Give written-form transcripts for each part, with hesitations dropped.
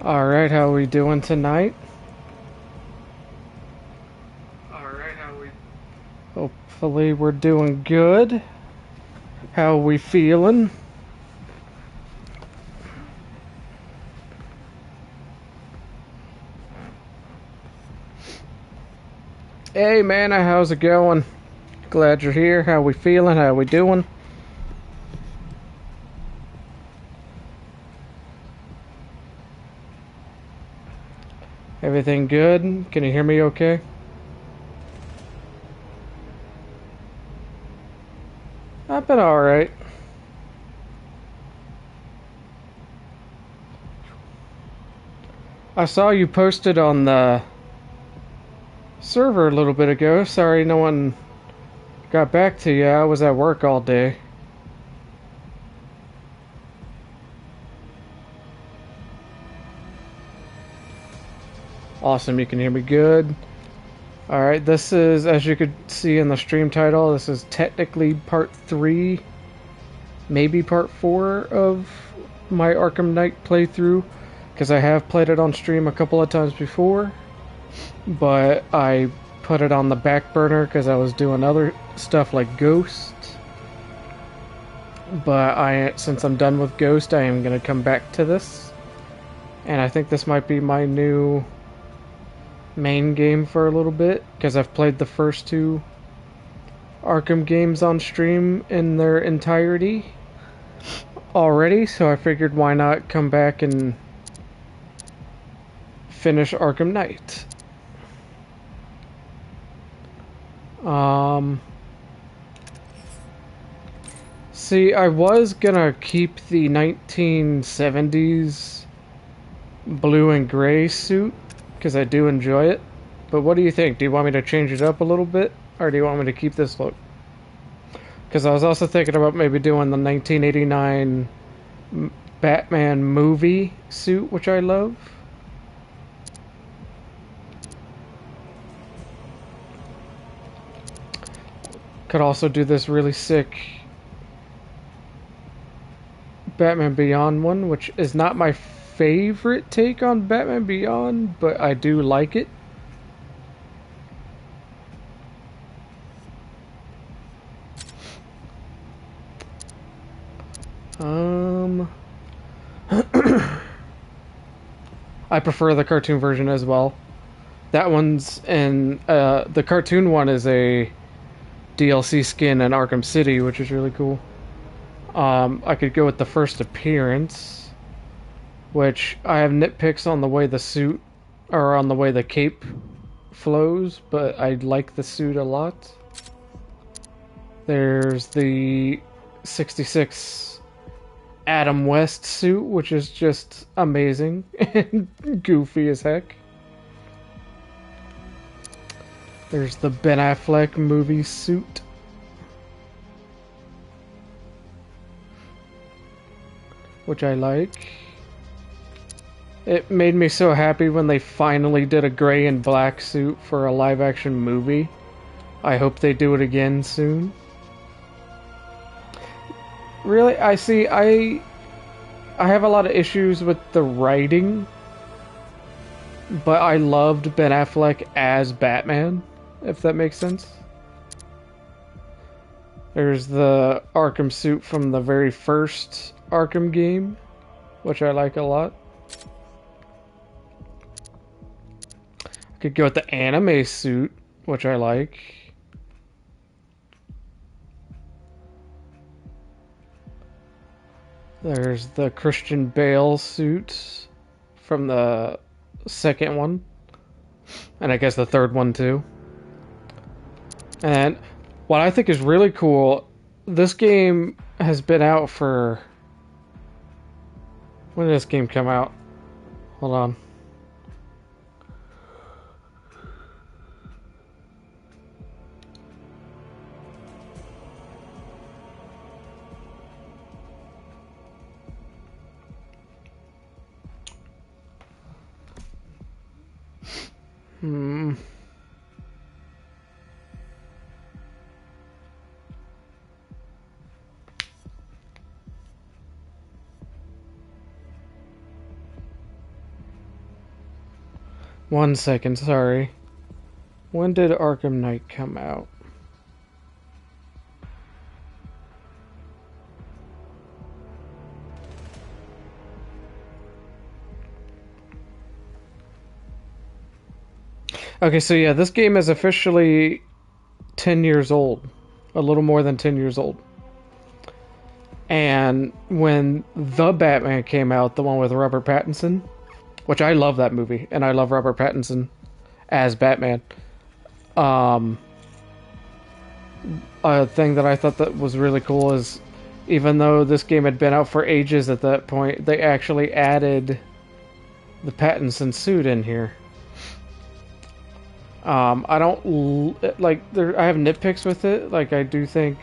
Alright, how we doing tonight? Hopefully we're doing good. How we feeling? Hey man, how's it going? Glad you're here. How we feeling? How we doing? Everything good? Can you hear me okay? I've been alright. I saw you posted on the server a little bit ago. Sorry no one got back to you. I was at work all day. Awesome, you can hear me good. Alright, this is, as you could see in the stream title, this is technically part 3, maybe part 4 of my Arkham Knight playthrough, because I have played it on stream a couple of times before, but I put it on the back burner because I was doing other stuff like Ghost. But since I'm done with Ghost, I am going to come back to this, and I think this might be my new main game for a little bit, because I've played the first 2 Arkham games on stream in their entirety already, so I figured why not come back and finish Arkham Knight. See, I was gonna keep the 1970s blue and gray suit because I do enjoy it. But what do you think? Do you want me to change it up a little bit, or do you want me to keep this look? Because I was also thinking about maybe doing the 1989 Batman movie suit, which I love. Could also do this really sick Batman Beyond one, which is not my favorite take on Batman Beyond, but I do like it. I prefer the cartoon version as well. That one's in the cartoon one is a DLC skin in Arkham City, which is really cool. I could go with the first appearance, which I have nitpicks on the way the suit or on the way the cape flows, but I like the suit a lot. There's the 66 Adam West suit, which is just amazing and goofy as heck. There's the Ben Affleck movie suit. Which I like. It made me so happy when they finally did a gray and black suit for a live action movie. I hope they do it again soon. Really, I have a lot of issues with the writing, but I loved Ben Affleck as Batman, if that makes sense. There's the Arkham suit from the very first Arkham game, which I like a lot. I could go with the anime suit, which I like. There's the Christian Bale suit from the second one, and I guess the third one too. And what I think is really cool, this game has been out for... When did this game come out? Hold on. 1 second, sorry. When did Arkham Knight come out? Okay, so yeah, this game is officially 10 years old. A little more than 10 years old. And when The Batman came out, the one with Robert Pattinson, which I love that movie, and I love Robert Pattinson as Batman. A thing that I thought that was really cool is, even though this game had been out for ages at that point, they actually added the Pattinson suit in here. I don't like there. I have nitpicks with it. Like, I do think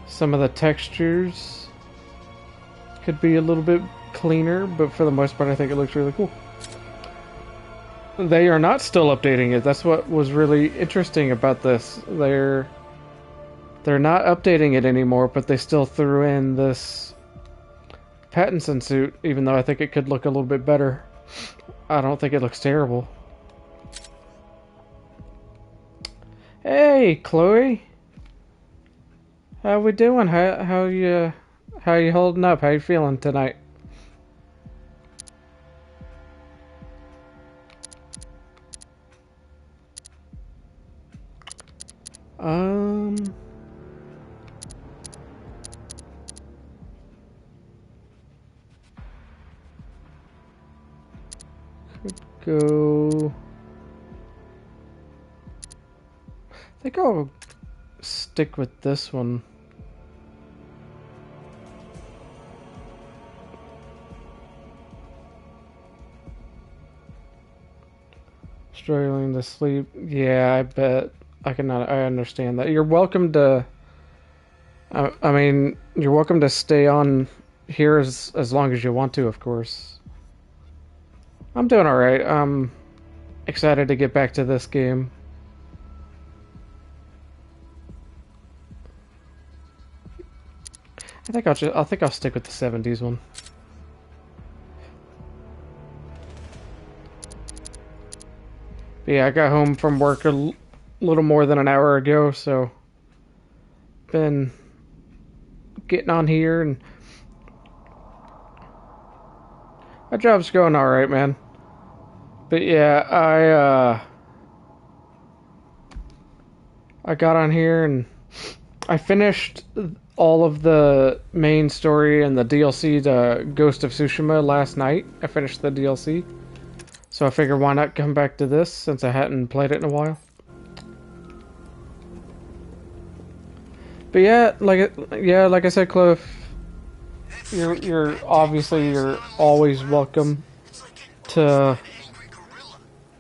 some of the textures could be a little bit cleaner, but for the most part, I think it looks really cool. They are not still updating it. That's what was really interesting about this. They're not updating it anymore, but they still threw in this Pattinson suit, even though I think it could look a little bit better. I don't think it looks terrible. Hey, Chloe. How we doing? How you holding up? How you feeling tonight? Could go. I think I'll stick with this one. Struggling to sleep. Yeah, I bet. I understand that. You're welcome to. I mean, you're welcome to stay on here as long as you want to, of course. I'm doing all right. I'm excited to get back to this game. I think I'll stick with the 70s one. But yeah, I got home from work a little more than an hour ago, so been getting on here, and my job's going all right, man. But yeah, I got on here and I finished all of the main story and the DLC to Ghost of Tsushima last night. I finished the DLC. So I figured, why not come back to this since I hadn't played it in a while. But yeah, like I said, Chloe, you're always welcome to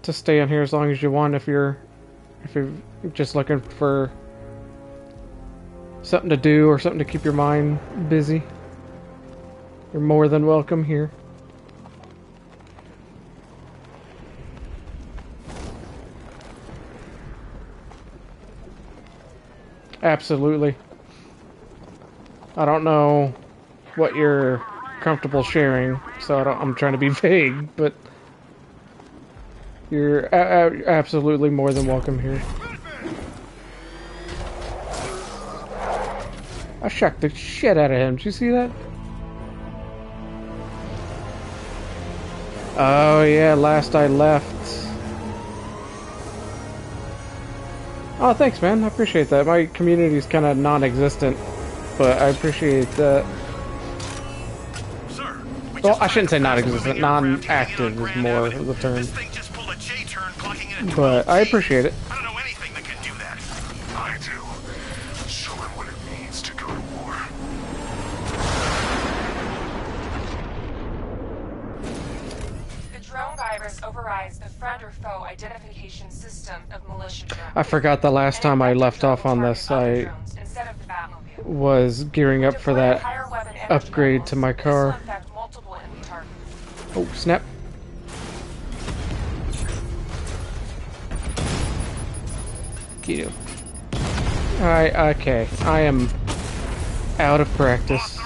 stay in here as long as you want if you're just looking for something to do or something to keep your mind busy. You're more than welcome here. Absolutely. I don't know what you're comfortable sharing, so I'm trying to be vague, but you're absolutely more than welcome here. I shocked the shit out of him. Did you see that? Oh yeah, last I left. Oh, thanks, man. I appreciate that. My community's kind of non-existent, but I appreciate that. Sir, well, I shouldn't say non-existent. Non-active is more of the term. But I appreciate it. I don't know anything that can do that. I do. Show him what it means to go to war. The drone virus overrides the friend or foe identification system of militia drones. I forgot the last time I left off on this. I was gearing up for that upgrade to my car. Oh, snap. You. Okay. I am out of practice.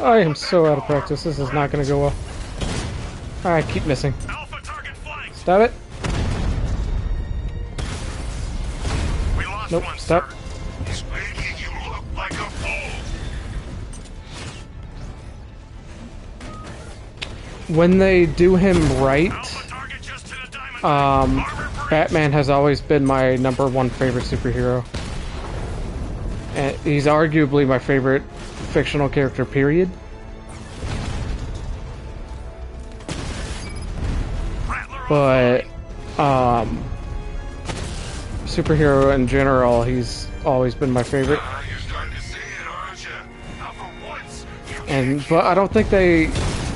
I am so out of practice. This is not going to go well. I keep missing. Alpha target flanked. Stop it. We lost Nope, one, stop. sir. He's making you look like a fool. When they do him right, Alpha target just hit a diamond. Armor breach. Batman has always been my #1 favorite superhero. And he's arguably my favorite fictional character, period. But, superhero in general, he's always been my favorite. You're starting to see it, aren't you? Now for once, But I don't think the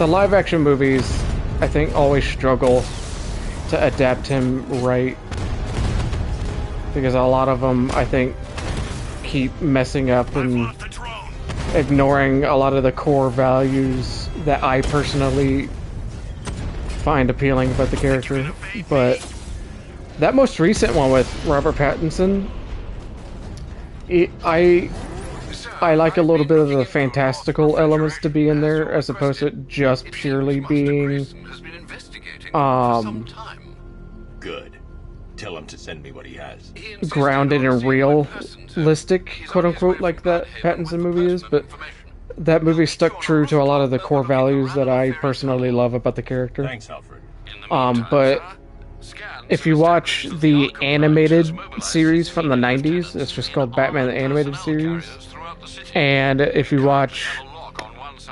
live action movies, I think, always struggle to adapt him right. Because a lot of them, I think, keep messing up and the drone. ignoring a lot of the core values that I personally find appealing about the character. But that most recent one with Robert Pattinson, I like a little bit of the fantastical elements to be in there as opposed to just purely being Good. Tell him to send me what he has. grounded and realistic, quote unquote, like that Pattinson movie is. But that movie stuck true to a lot of the core values that I personally love about the character. Thanks, Alfred. But if you watch the animated series from the 90s, it's just called Batman the Animated Series. And if you watch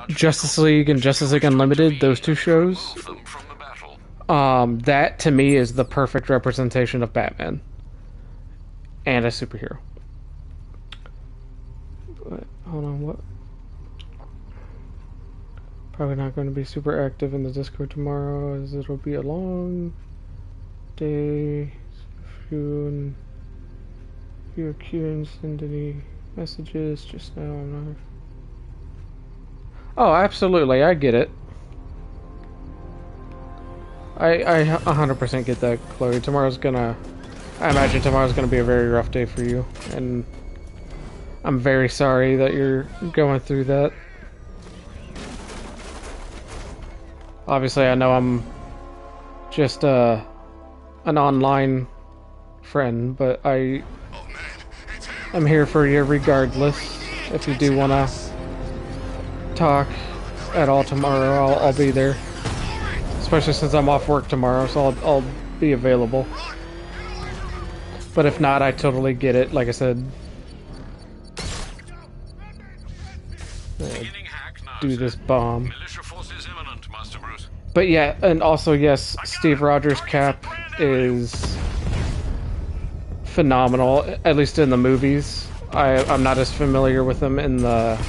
Justice League and Justice League Unlimited, those two shows, that to me is the perfect representation of Batman and a superhero. But, hold on, what? Probably not going to be super active in the Discord tomorrow, as it'll be a long day. If you are queuing, send any messages just now. I'm not. Oh, absolutely, I get it. I 100% get that, Chloe. I imagine tomorrow's gonna be a very rough day for you, and I'm very sorry that you're going through that. Obviously, I know I'm just an online friend, but I'm here for you regardless. If you do want to talk at all tomorrow, I'll be there. Especially since I'm off work tomorrow, so I'll be available. But if not, I totally get it, like I said. Do this bomb. But yeah, and also yes, Steve Rogers' Cap is phenomenal, at least in the movies. I'm not as familiar with him in the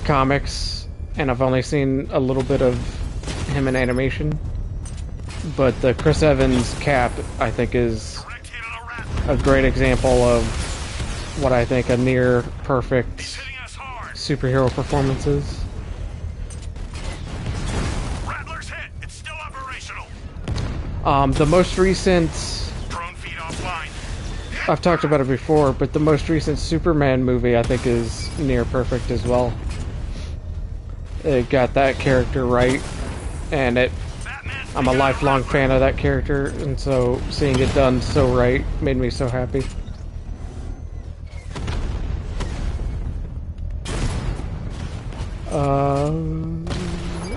comics, and I've only seen a little bit of him in animation. But the Chris Evans Cap, I think, is a great example of what I think a near perfect superhero performance is. The most recent, I've talked about it before, but the most recent Superman movie I think is near perfect as well. It got that character right, and I'm a lifelong fan of that character, and so seeing it done so right made me so happy.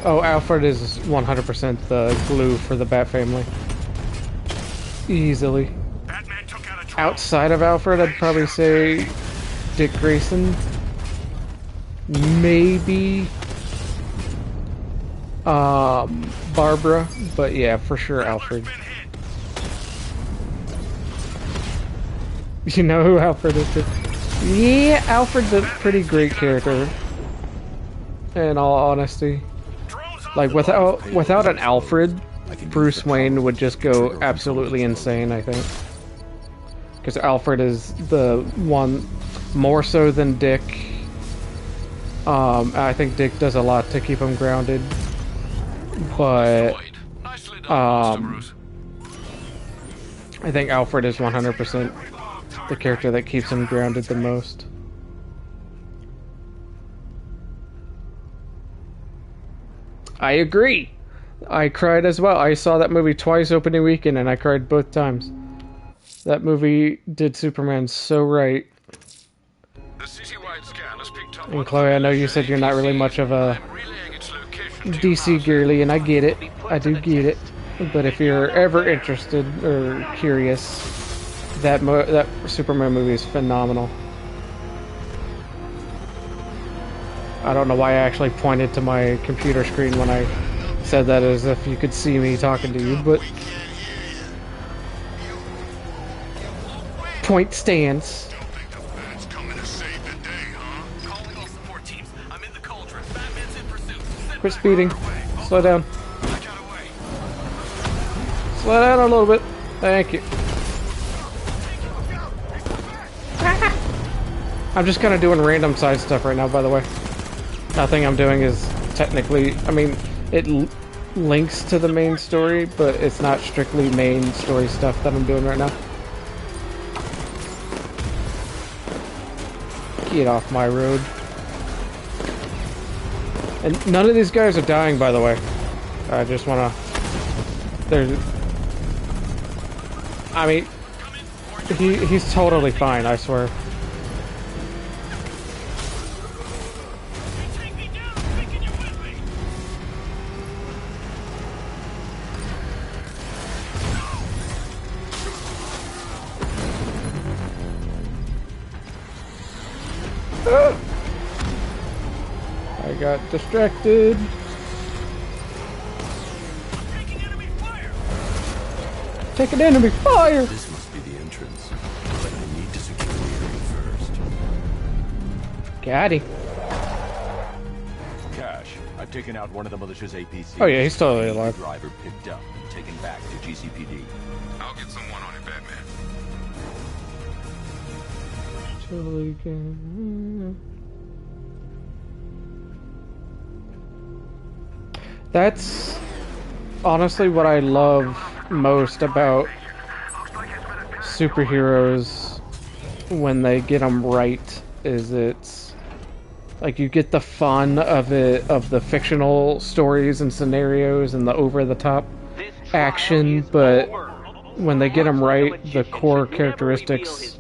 Oh, Alfred is 100% the glue for the Bat family. Easily. Outside of Alfred, I'd probably say Dick Grayson. Maybe Barbara, but yeah, for sure Alfred. You know who Alfred is too? Yeah, Alfred's a pretty great character, in all honesty. Like, without an Alfred, Bruce Wayne would just go absolutely insane, I think. Because Alfred is the one, more so than Dick. I think Dick does a lot to keep him grounded. But, I think Alfred is 100% the character that keeps him grounded the most. I agree. I cried as well. I saw that movie twice opening weekend, and I cried both times. That movie did Superman so right. The citywide scan has picked up And Chloe, I know you said you're not really much of a DC girly, and I get it. I do get it. But if you're ever interested or curious, that Superman movie is phenomenal. I don't know why I actually pointed to my computer screen when I said that, as if you could see me talking to you, but point stands. Don't think the feds coming to save the day, huh? Calling all support teams. I'm in the cauldron. Batman's in pursuit. Quit speeding. Slow down. I got away. Slow down a little bit. Thank you. I'm just kind of doing random side stuff right now, by the way. Nothing I'm doing is technically, I mean, it links to the main story, but it's not strictly main story stuff that I'm doing right now. Get off my road. And none of these guys are dying, by the way. I just want to... There's... I mean, he's totally fine, I swear. I got distracted. Taking enemy fire! This must be the entrance, but I need to secure the area first. Got him. Cash, I've taken out one of the militia's APCs. Oh yeah, he's totally alive. The driver picked up and taken back to GCPD. I'll get someone on it, Batman. Totally good. That's honestly what I love most about superheroes when they get them right, is it's like you get the fun of it, of the fictional stories and scenarios and the over-the-top action, but when they get them right, the core characteristics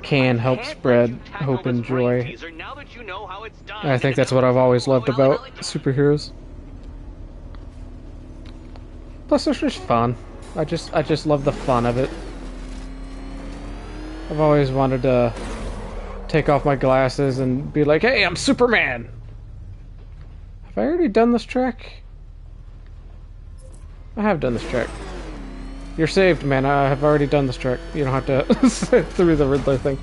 can help spread hope and joy. And I think that's what I've always loved about superheroes. Plus, it's just fun. I just love the fun of it. I've always wanted to take off my glasses and be like, "Hey, I'm Superman." Have I already done this track? I have done this track. You're saved, man. I have already done this track. You don't have to sit through the Riddler thing.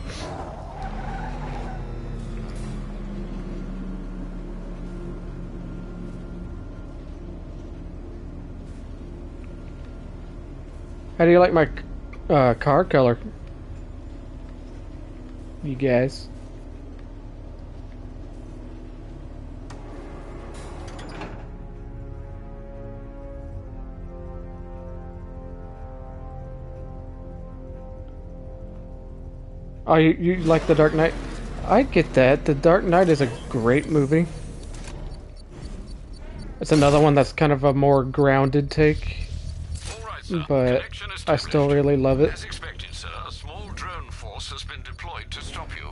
How do you like my car color? You guys. Oh, you like The Dark Knight? I get that. The Dark Knight is a great movie. It's another one that's kind of a more grounded take. But I still really love it. As expected, sir, a small drone force has been deployed to stop you.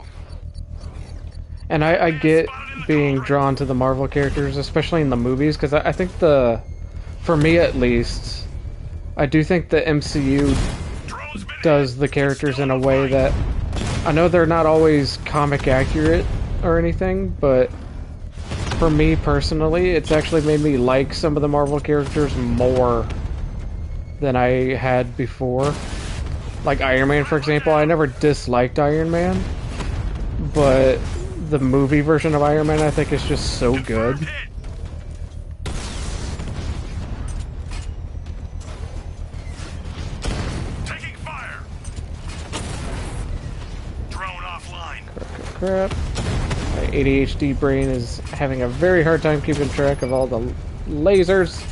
And I get being drawn to the Marvel characters, especially in the movies, because I think for me at least, I do think the MCU does the characters in a way that, I know they're not always comic accurate or anything, but for me personally, it's actually made me like some of the Marvel characters more than I had before. Like Iron Man, for example. I never disliked Iron Man, but the movie version of Iron Man I think is just so good. Taking fire. Drone offline. Crap. My ADHD brain is having a very hard time keeping track of all the lasers.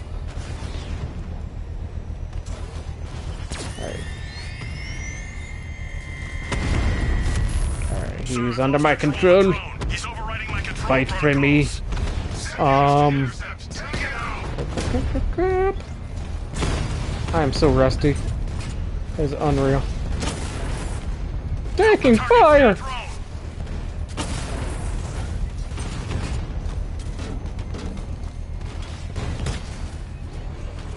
He's under my control. Fight for me. Crap. I am so rusty. It's unreal. Taking fire!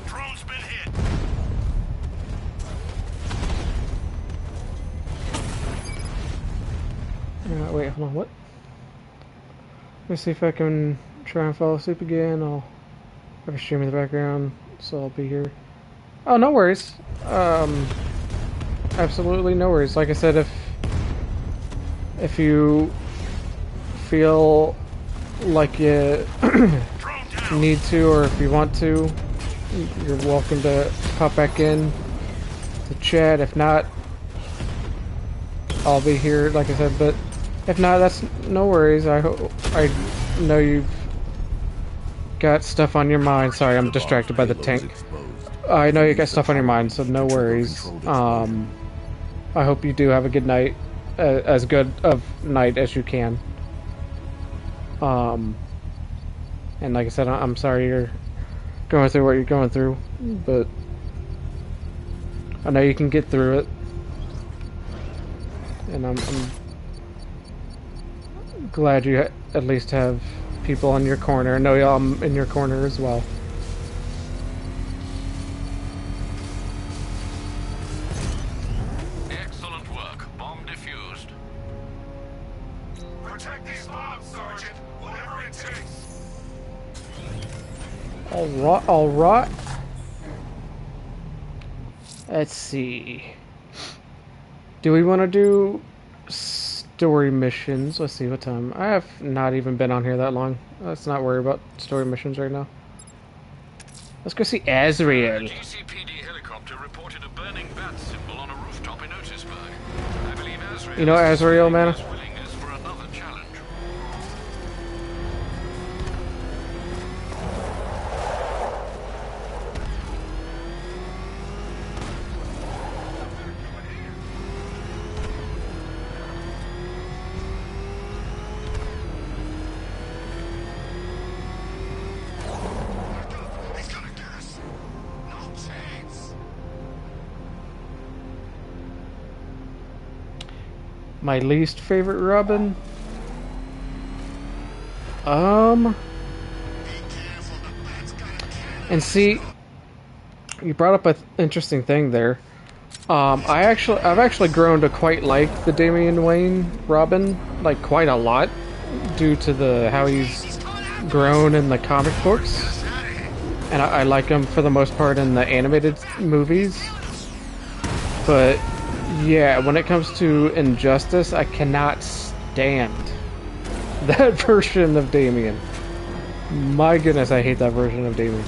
Drone's been hit. Wait, hold on, what? Let me see if I can try and fall asleep again. I'll have a stream in the background, so I'll be here. Oh, no worries. Absolutely no worries. Like I said, if you feel like you need to, or if you want to, you're welcome to pop back in to chat. If not, I'll be here, like I said. But if not, that's no worries. I know you've got stuff on your mind. Sorry, I'm distracted by the tank. I know you got stuff on your mind, so no worries. I hope you do have a good night, as good of night as you can. And like I said, I'm sorry you're going through what you're going through, but I know you can get through it. And I'm glad you at least have people in your corner. I know I'm in your corner as well. Excellent work. Bomb defused. Protect these bombs, Sergeant. Whatever it takes. All right. Let's see. Do we want to do story missions? Let's see what time. I have not even been on here that long. Let's not worry about story missions right now. Let's go see Azrael. GCPD helicopter reported a burning bat symbol on a rooftop in Otisburg. I believe Azrael. You know Azrael, man? His willingness for another challenge. He's gonna get us. No chance. My least favorite Robin? And see, you brought up an interesting thing there. I've actually grown to quite like the Damian Wayne Robin, like quite a lot, due to how he's grown in the comic books, and I like him for the most part in the animated movies. But yeah, when it comes to Injustice, I cannot stand that version of Damian. My goodness, I hate that version of Damian.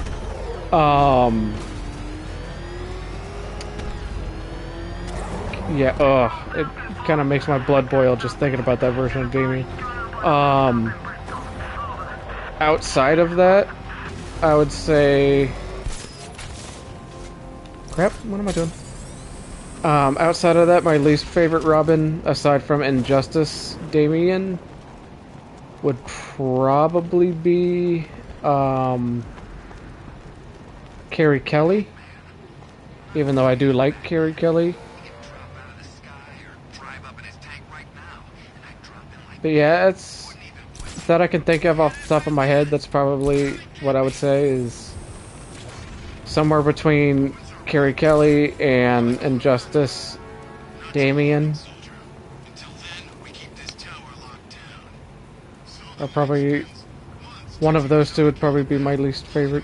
Yeah, it kind of makes my blood boil just thinking about that version of Damian. Outside of that, I would say... Crap, what am I doing? Outside of that, my least favorite Robin, aside from Injustice Damian, would probably be, Carrie Kelly. Even though I do like Carrie Kelly. But yeah, it's that I can think of off the top of my head. That's probably what I would say is somewhere between Carrie Kelly and Injustice Damian. Or probably one of those two would probably be my least favorite.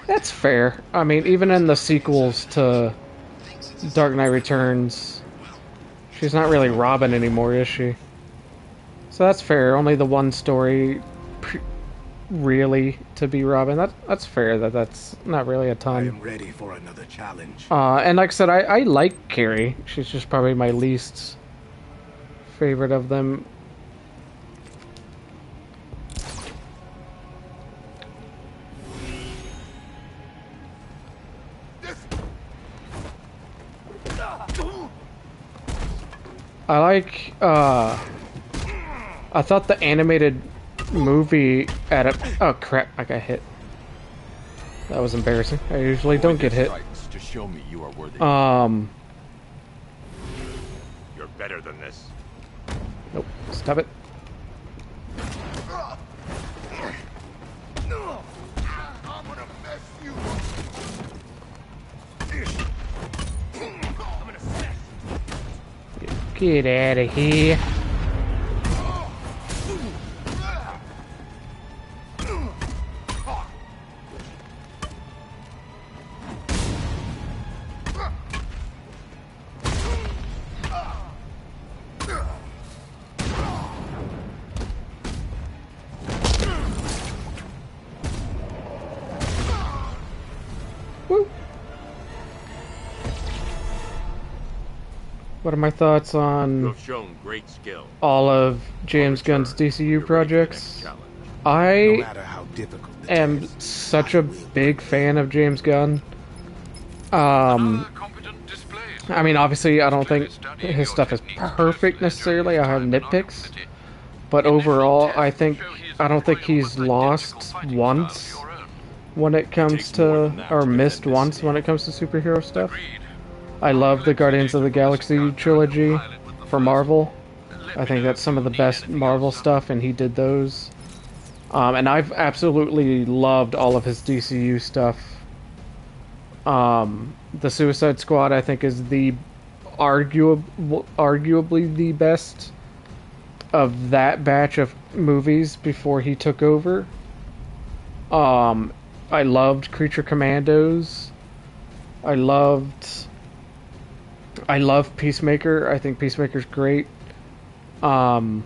That's fair. I mean, even in the sequels to Dark Knight Returns, she's not really Robin anymore, is she? So that's fair. Only the one story really to be Robin. That's fair. That's not really a ton. I am ready for another challenge. And like I said, I like Carrie. She's just probably my least favorite of them. I like, I thought the animated movie oh crap, I got hit. That was embarrassing. I usually don't get hit. To show me you are worthy. You're better than this. Nope, stop it. I'm gonna mess you up. Get out of here. What are my thoughts You on have shown great skill. all of James Gunn's DCU projects? I matter how difficult the am task. such a big fan of James Gunn. I mean, obviously, I don't think his stuff is perfect necessarily. I have nitpicks, but overall, I don't think he's lost once when it comes to, or missed once when it comes to superhero stuff. I love the Guardians of the Galaxy trilogy for Marvel. I think that's some of the best Marvel stuff, and he did those. And I've absolutely loved all of his DCU stuff. The Suicide Squad, I think, is the arguably the best of that batch of movies before he took over. I loved Creature Commandos. I love Peacemaker. I think Peacemaker's great. And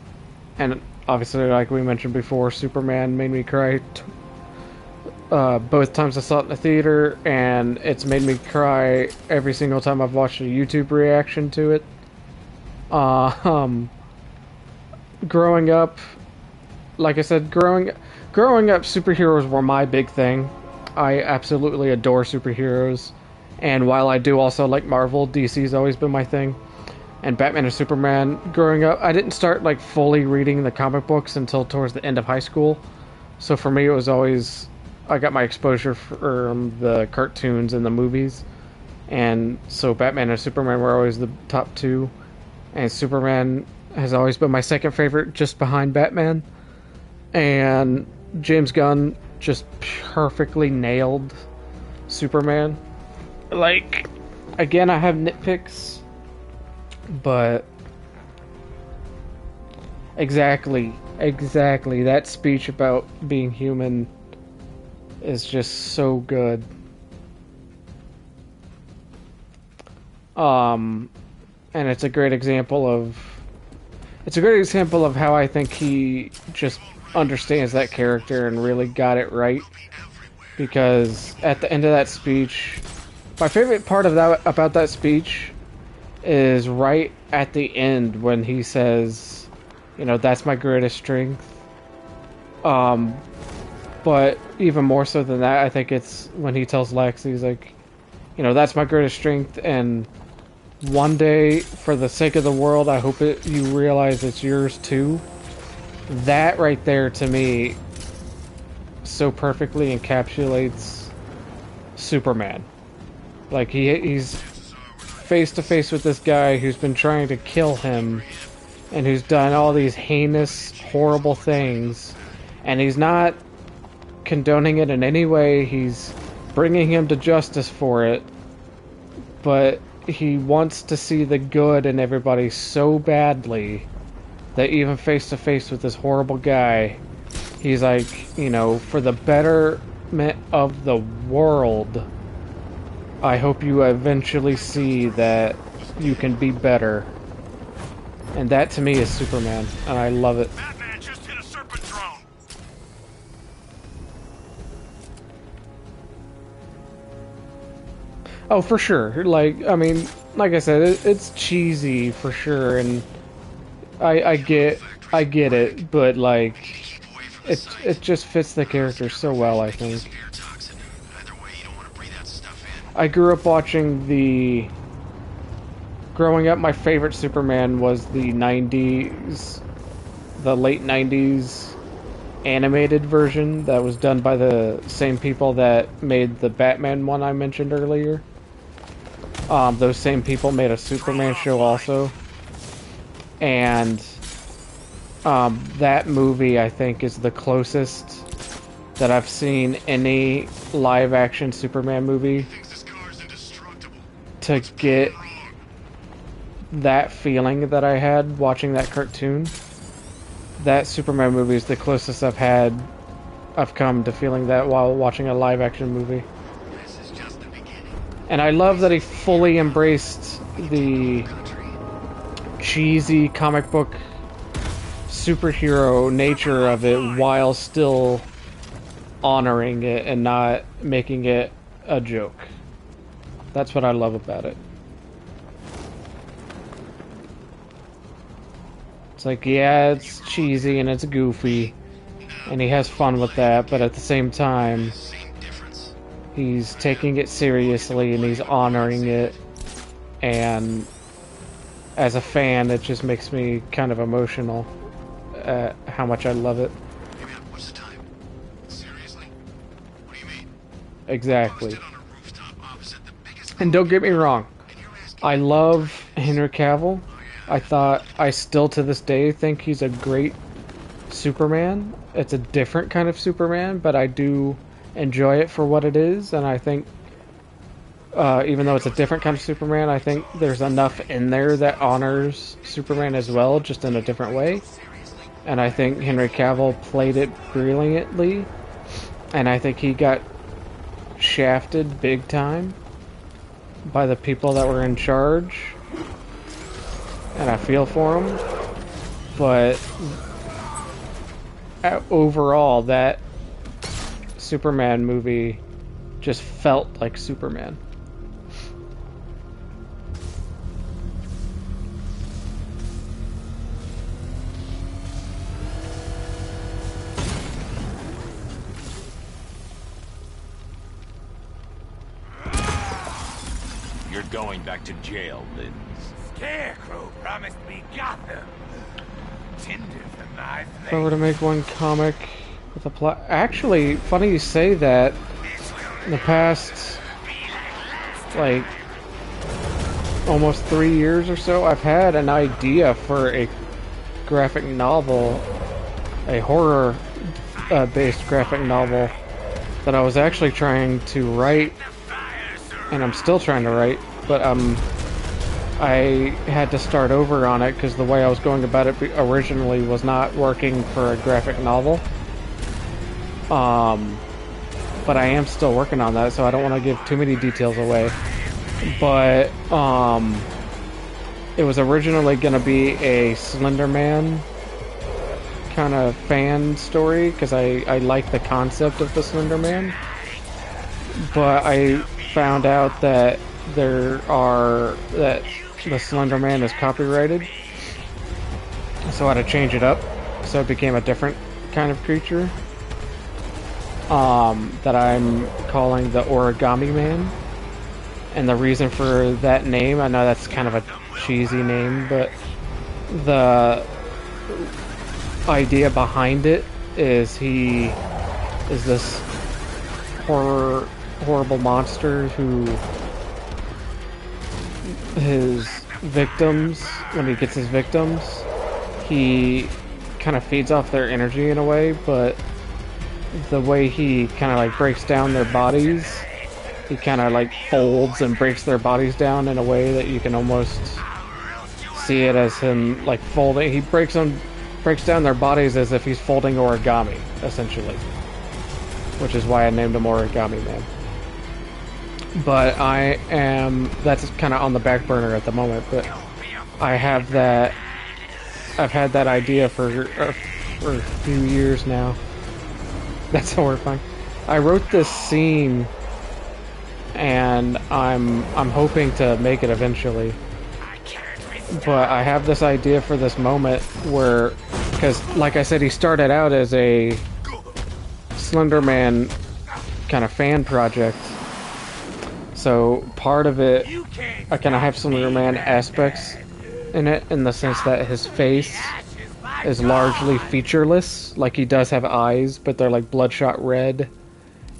obviously, like we mentioned before, Superman made me cry both times I saw it in the theater, and it's made me cry every single time I've watched a YouTube reaction to it. Growing up, like I said, growing up, superheroes were my big thing. I absolutely adore superheroes. And while I do also like Marvel, DC's always been my thing. And Batman and Superman, growing up, I didn't start like fully reading the comic books until towards the end of high school. So for me, it was always, I got my exposure from the cartoons and the movies. And so Batman and Superman were always the top two. And Superman has always been my second favorite, just behind Batman. And James Gunn just perfectly nailed Superman. Like, again, I have nitpicks, but exactly, that speech about being human is just so good. And it's a great example of how I think he just understands that character and really got it right. Because at the end of that speech, my favorite part of that about that speech is right at the end when he says, you know, that's my greatest strength. But even more so than that, I think it's when he tells Lex, he's like, you know, that's my greatest strength, and one day, for the sake of the world, I hope you realize it's yours too. That right there, to me, so perfectly encapsulates Superman. Like, he's face to face with this guy who's been trying to kill him and who's done all these heinous, horrible things, and he's not condoning it in any way. He's bringing him to justice for it, but he wants to see the good in everybody so badly that even face to face with this horrible guy, he's like, you know, for the betterment of the world, I hope you eventually see that you can be better. And that to me is Superman, and I love it. Batman just hit a serpent drone. Oh, for sure. Like, I mean, like I said, it's cheesy for sure, and I get it, but like, it just fits the character so well, I think. I grew up watching the growing up, my favorite Superman was the late 90s animated version that was done by the same people that made the Batman one I mentioned earlier. Those same people made a Superman show also. And that movie, I think, is the closest that I've seen any live-action Superman movie to get that feeling that I had watching that cartoon. That Superman movie is the closest I've come to feeling that while watching a live-action movie. And I love that he fully embraced the cheesy comic book superhero nature of it while still honoring it and not making it a joke. That's what I love about it. It's like, yeah, it's cheesy and it's goofy, and he has fun with that, but at the same time, he's taking it seriously and he's honoring it, and as a fan, it just makes me kind of emotional at how much I love it. Hey man, what's the time? Seriously? What do you mean? Exactly. On a rooftop opposite the biggest And don't get me wrong, and you're asking I love Henry Cavill. I still to this day think he's a great Superman. It's a different kind of Superman, but I do enjoy it for what it is, and I think even though it's a different kind of Superman, I think there's enough in there that honors Superman as well, just in a different way. And I think Henry Cavill played it brilliantly, and I think he got shafted big time by the people that were in charge, and I feel for him. But overall, that Superman movie just felt like Superman. You're going back to jail, Lynn. Scarecrow promised me Gotham. Tinder for my If I were to make one comic with a plot... Actually, funny you say that. In the past, like, almost 3 years or so, I've had an idea for a graphic novel, a horror-based graphic novel that I was actually trying to write, and I'm still trying to write, but I had to start over on it because the way I was going about it originally was not working for a graphic novel. But I am still working on that, so I don't want to give too many details away. But it was originally going to be a Slender Man kind of fan story because I like the concept of the Slender Man. But I found out that that the Slender Man is copyrighted, so I had to change it up, so it became a different kind of creature that I'm calling the Origami Man. And the reason for that name, I know that's kind of a cheesy name, but the idea behind it is he is this horrible monster who his victims, when he gets his victims, he kind of feeds off their energy in a way, but the way he kind of like breaks down their bodies, he kind of like folds and breaks their bodies down in a way that you can almost see it as him like folding. He breaks down their bodies as if he's folding origami, essentially, which is why I named him Origami Man. But that's kind of on the back burner at the moment, but I've had that idea for a few years now. That's horrifying. I wrote this scene, and I'm hoping to make it eventually. But I have this idea for this moment where, because like I said, he started out as a Slender Man kind of fan project. So part of it, You can't I kind of have stop some me, Superman Batman. aspects in it, in the sense that his face Ashes, my is largely God. featureless. Like, he does have eyes, but they're like bloodshot red,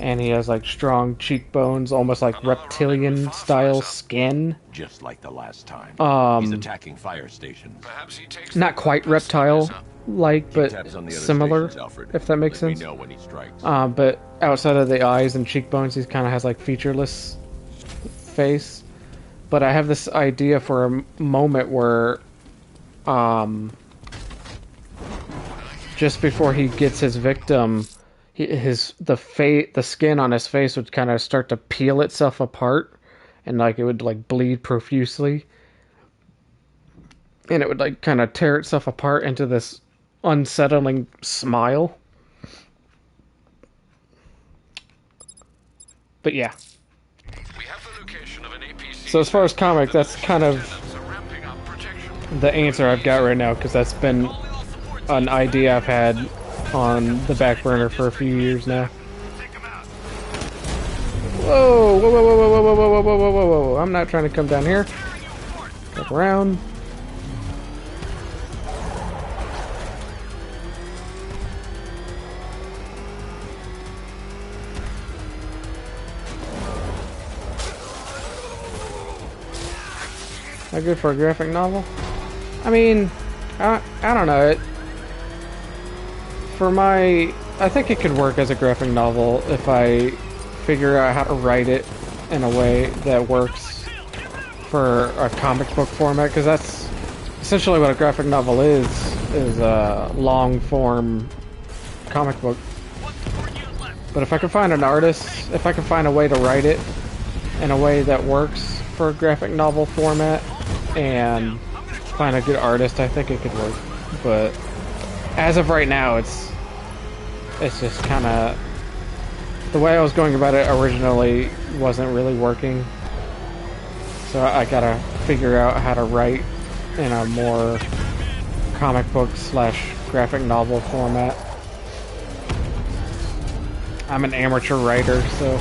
and he has like strong cheekbones, almost like reptilian style skin. Just like the last time. He's Um, attacking fire stations. Perhaps he takes Not quite reptile like, Keep tabs but on the other similar, stations, Alfred. if that makes Let sense. me know when he strikes. But outside of the eyes and cheekbones, he kind of has like featureless face. But I have this idea for a moment where, just before he gets his victim, the skin on his face would kind of start to peel itself apart, and like it would like bleed profusely, and it would like kind of tear itself apart into this unsettling smile. But yeah. We have the location of an APC. So as far as comic, that's kind of Ramping up protection. the answer I've got right now, because that's been an idea I've had on the back burner for a few years now. Whoa, whoa, whoa, whoa, whoa, whoa, whoa, whoa, whoa, whoa, whoa, whoa. I'm not trying to come down here. Look around. Not good for a graphic novel? I mean, I don't know. I think it could work as a graphic novel if I figure out how to write it in a way that works for a comic book format, because that's essentially what a graphic novel is a long form comic book. But if I can find an artist, if I can find a way to write it in a way that works for a graphic novel format and find a good artist, I think it could work. But as of right now, it's just kind of the way I was going about it originally wasn't really working. So I gotta figure out how to write in a more comic book / graphic novel format. I'm an amateur writer, so,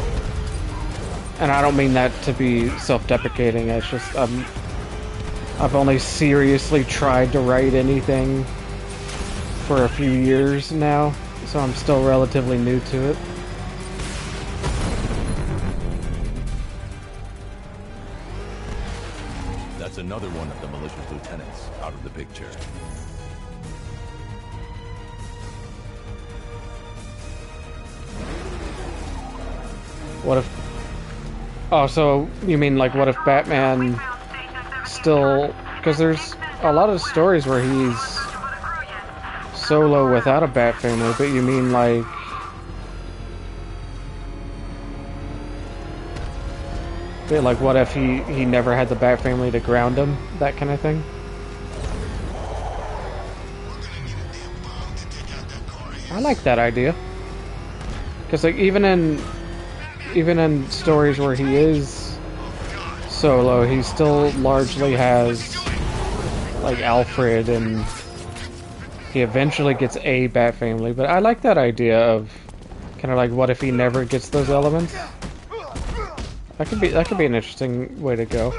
and I don't mean that to be self-deprecating. It's just I've only seriously tried to write anything for a few years now, so I'm still relatively new to it. That's another one of the malicious lieutenants out of the picture. What if... Oh, so you mean like what if Batman still... Because there's a lot of stories where he's solo without a Bat family, but you mean like... Like what if he never had the Bat family to ground him? That kind of thing? I like that idea. Because like even in stories where he is solo, he still largely has like Alfred, and he eventually gets a Bat family. But I like that idea of kind of like what if he never gets those elements? That could be an interesting way to go.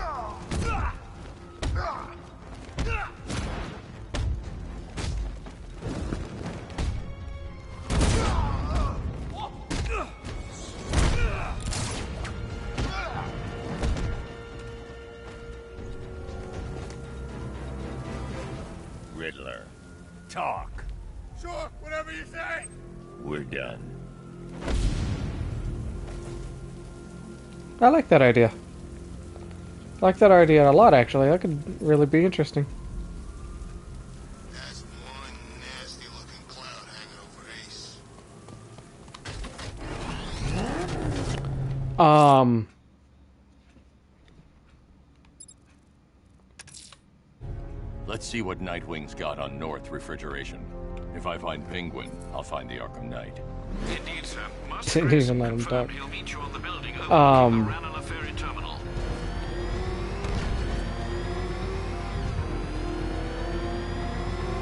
Riddler, Talk. Sure, whatever you say. we're done. I like that idea. I like that idea a lot, actually. That could really be interesting. That's one nasty looking cloud hanging over Ace. Let's see what Nightwing's got on North Refrigeration. If I find Penguin, I'll find the Arkham Knight. Indeed, sir. Didn't even let him talk. He'll meet you on the building Um, overlooking the Ranelagh Ferry Terminal.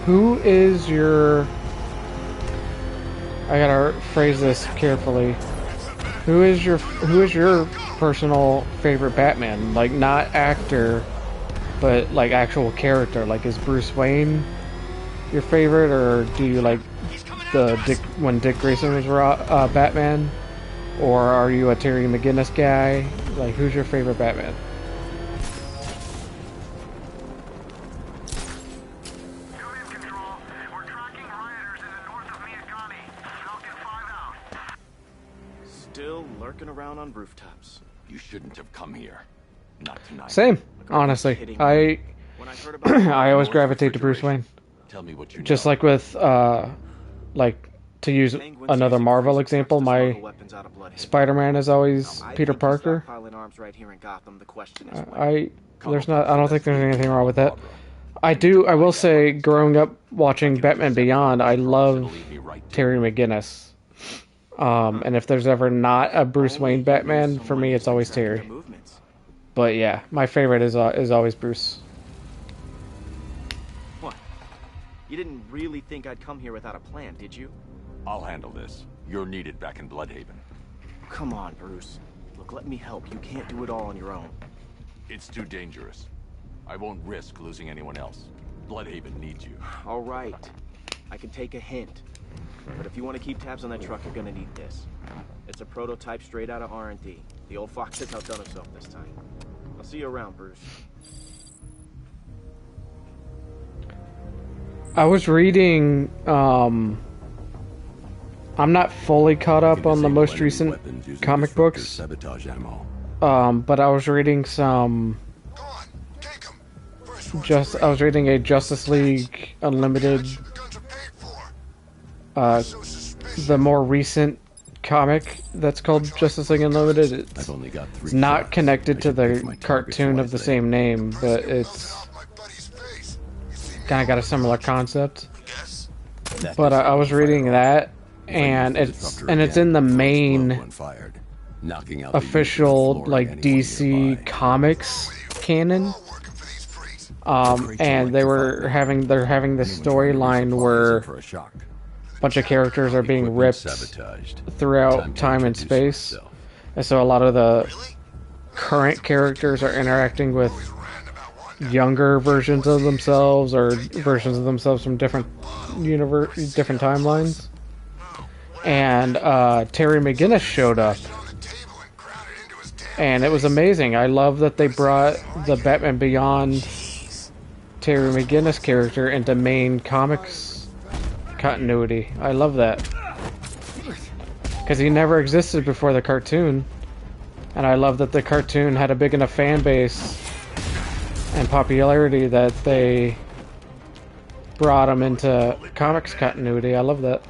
Who is your... I gotta phrase this carefully. Who is your personal favorite Batman? Like, not actor, but like actual character. Like, is Bruce Wayne your favorite, or do you like the when Dick Grayson was Batman, or are you a Terry McGinnis guy? Like, who's your favorite Batman? Command control. We're tracking rioters in the north of Miyagani. Falcon 5 out. Still lurking around on rooftops. You shouldn't have come here. Not tonight. Same, honestly. Kidding me. I When I heard about I always North gravitate to Bruce refrigeration, Wayne. Tell me what you Just know. like with like, to use Penguins another using Marvel freezer example, trucks to smuggle my weapons out of Bloodhaven. Spider-Man is always Now, I Peter think you Parker. stockpiling arms right here in Gotham. The question is when. I don't think there's anything wrong with that. I will say, growing up watching Batman Beyond, I love Terry McGinnis. And if there's ever not a Bruce Only Wayne you Batman, use for someone me who's it's always tracking their Terry. movements. But yeah, my favorite is always Bruce. What? You didn't really think I'd come here without a plan, did you? I'll handle this. You're needed back in Bloodhaven. Come on, Bruce. Look, let me help. You can't do it all on your own. It's too dangerous. I won't risk losing anyone else. Bloodhaven needs you. All right. I can take a hint. But if you want to keep tabs on that truck, you're gonna need this. It's a prototype straight out of R&D. The old fox has outdone himself this time. I'll see you around, Bruce. I was reading, I'm not fully caught up on the most recent comic books, Sabotage ammo. but I was reading some, Go on, take 'em. I was reading a Justice League Unlimited, The guns are paid for. So suspicious. the more recent comic that's called Justice League Unlimited. I've only got 3 It's not shots. connected I to should pick the my targets cartoon of the wisely. same name, but it's Off my buddy's face. You see me? kind of got a similar concept. Guess. That But I was disruptor reading fired. that, If I use and the it's disruptor in the again, it'll main explode when fired, knocking out the official unit to the floor like and anyone DC nearby. Comics canon. All working for these freaks. And they're having this Anyone trying to storyline resupply where is in for a shock. a bunch of characters are being Equipment ripped sabotaged. throughout to time and introduce space, myself. and so a lot of the Really? current characters are interacting with Always ran about one. younger versions of themselves or versions of themselves from different different timelines. And Terry McGinnis showed up, On the table and crowded into his damn and it was amazing. I love that they brought the Batman Beyond Terry McGinnis character into main comics continuity. I love that, because he never existed before the cartoon, and I love that the cartoon had a big enough fan base and popularity that they brought him into comics continuity. I love that.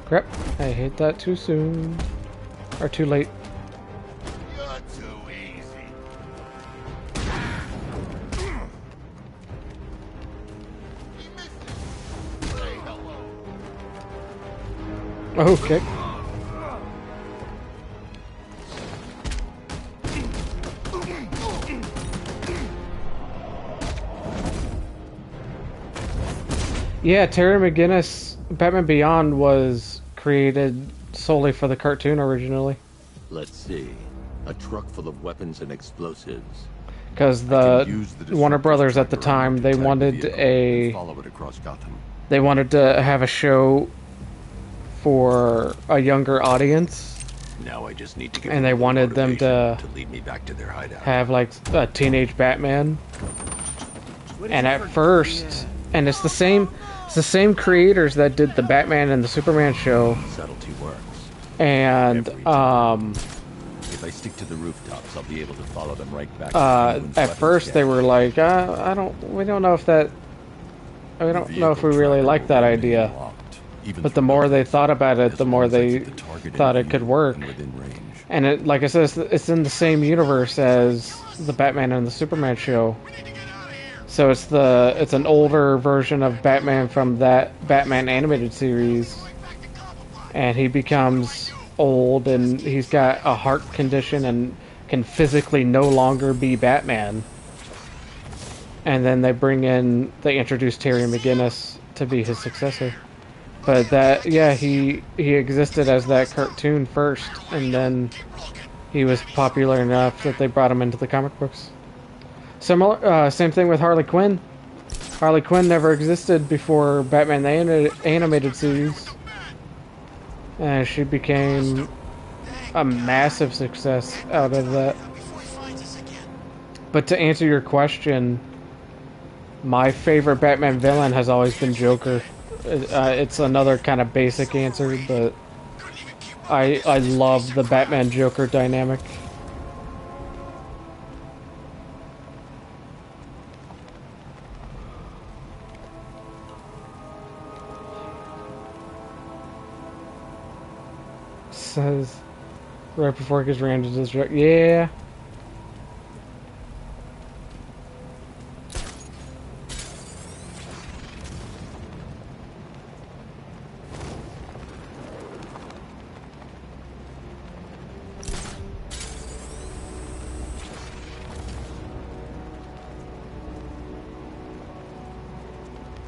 Crap, I hit that too soon. Or too late. You're too easy. He missed it. Say hello. Okay. Yeah, Terry McGinnis, Batman Beyond was created solely for the cartoon originally. Let's see. A truck full of weapons and explosives. Because I can use the Warner disruptor Brothers at the tracker on time, the they attack wanted vehicle a and follow it across Gotham. they wanted to have a show for a younger audience, Now I just need to get and they wanted them to lead me back to their hideout. have like a teenage Batman. And at first, and it's the same creators that did the Batman and the Superman show, Subtlety works. and If I stick to the rooftops, I'll be able to follow them right back. at first they were like, we don't know if we really like that idea. But the more they thought about it, the more they thought it could work. And it, like I said, it's in the same universe as the Batman and the Superman show. So it's an older version of Batman from that Batman animated series, and he becomes old and he's got a heart condition and can physically no longer be Batman. and then they introduce Terry McGinnis to be his successor. But that, yeah, he existed as that cartoon first, and then he was popular enough that they brought him into the comic books. Same thing with Harley Quinn. Harley Quinn never existed before Batman the Animated Series, and she became a massive success out of that. But to answer your question, my favorite Batman villain has always been Joker. It's another kind of basic answer, but I love the Batman Joker dynamic. Says right before it gets ran into this. Yeah.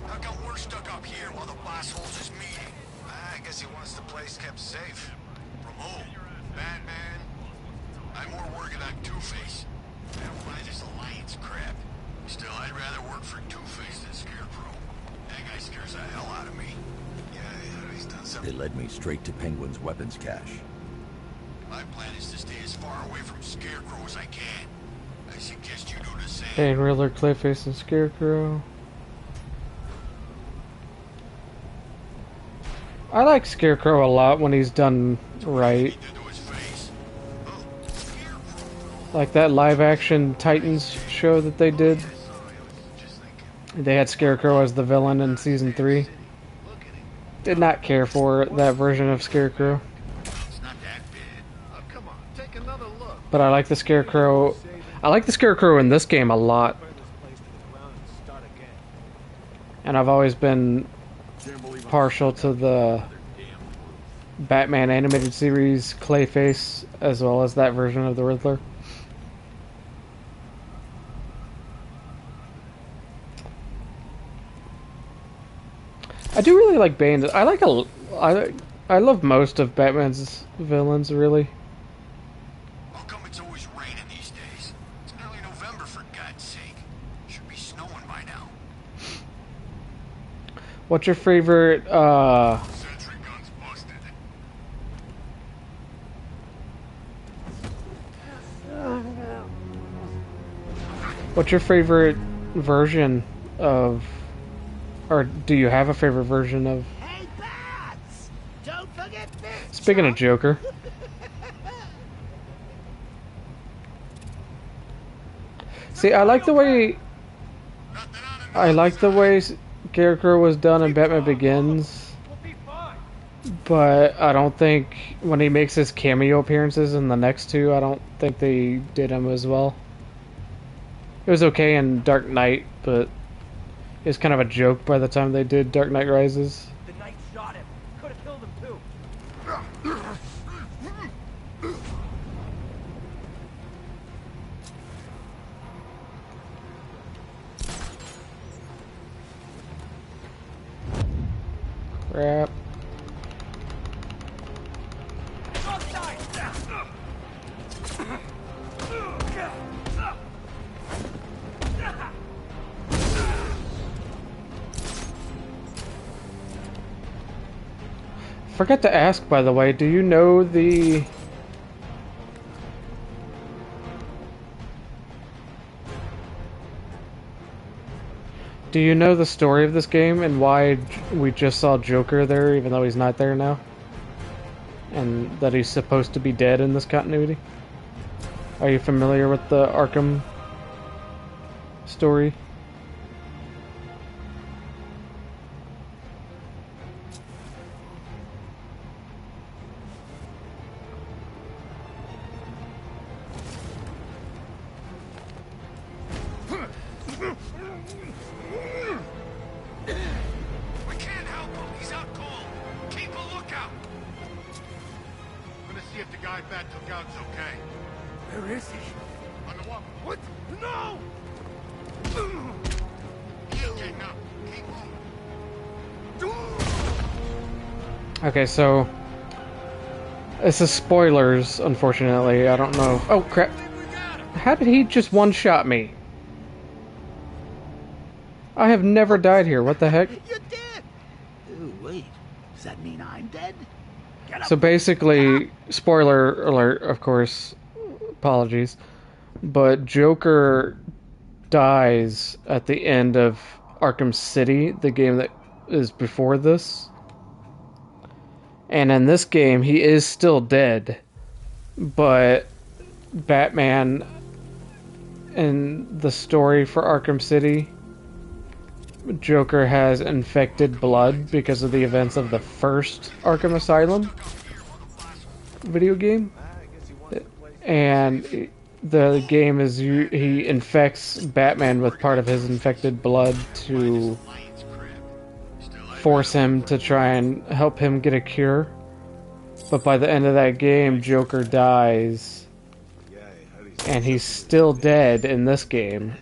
How come we're stuck up here while the boss holds his meeting? I guess he wants the place kept safe. From who? Batman? I'm more working on Two-Face. I don't buy this alliance crap. Still, I'd rather work for Two-Face than Scarecrow. That guy scares the hell out of me. Yeah, he's done They something. led me straight to Penguin's weapons cache. My plan is to stay as far away from Scarecrow as I can. I suggest you do the same. Bane, Riddler, Clayface, and Scarecrow. I like Scarecrow a lot when he's done right. Like that live-action Titans show that they did. They had Scarecrow as the villain in Season 3. Did not care for that version of Scarecrow. It's not that bad. Oh, come on, take another look. But I like the Scarecrow. I like the Scarecrow in this game a lot. And I've always been partial to the Batman animated series Clayface, as well as that version of the Riddler. I do really like Bane. I love most of Batman's villains, really. How come it's always raining these days? It's early November, for God's sake. Should be snowing by now. What's your favorite, Sentry guns busted. what's your favorite version of, or do you have a favorite version of? Hey, Bats! Don't forget this! Speaking of Joker. See, I like the way Scarecrow was done in Batman Begins, but I don't think when he makes his cameo appearances in the next two, I don't think they did him as well. It was okay in Dark Knight, but it was kind of a joke by the time they did Dark Knight Rises. The knight shot him. Could have killed him too. Crap. Forgot to ask, by the way, do you know the... Do you know the story of this game and why we just saw Joker there even though he's not there now? And that he's supposed to be dead in this continuity? Are you familiar with the Arkham story? We can't help him. He's out cold. Keep a lookout. I'm gonna see if the guy Bat took out's okay. Where is he? On the wall. What? No! Okay, so this is spoilers, unfortunately. I don't know. Oh crap! How did he just one-shot me? I have never died here. What the heck? You're dead. Ooh, wait. Does that mean I'm dead? Get up. So basically, spoiler alert, of course. Apologies, but Joker dies at the end of Arkham City, the game that is before this. And in this game, he is still dead, but Batman in the story for Arkham City, Joker has infected blood because of the events of the first Arkham Asylum video game. And the game is he infects Batman with part of his infected blood to force him to try and help him get a cure. But by the end of that game, Joker dies. And he's still dead in this game.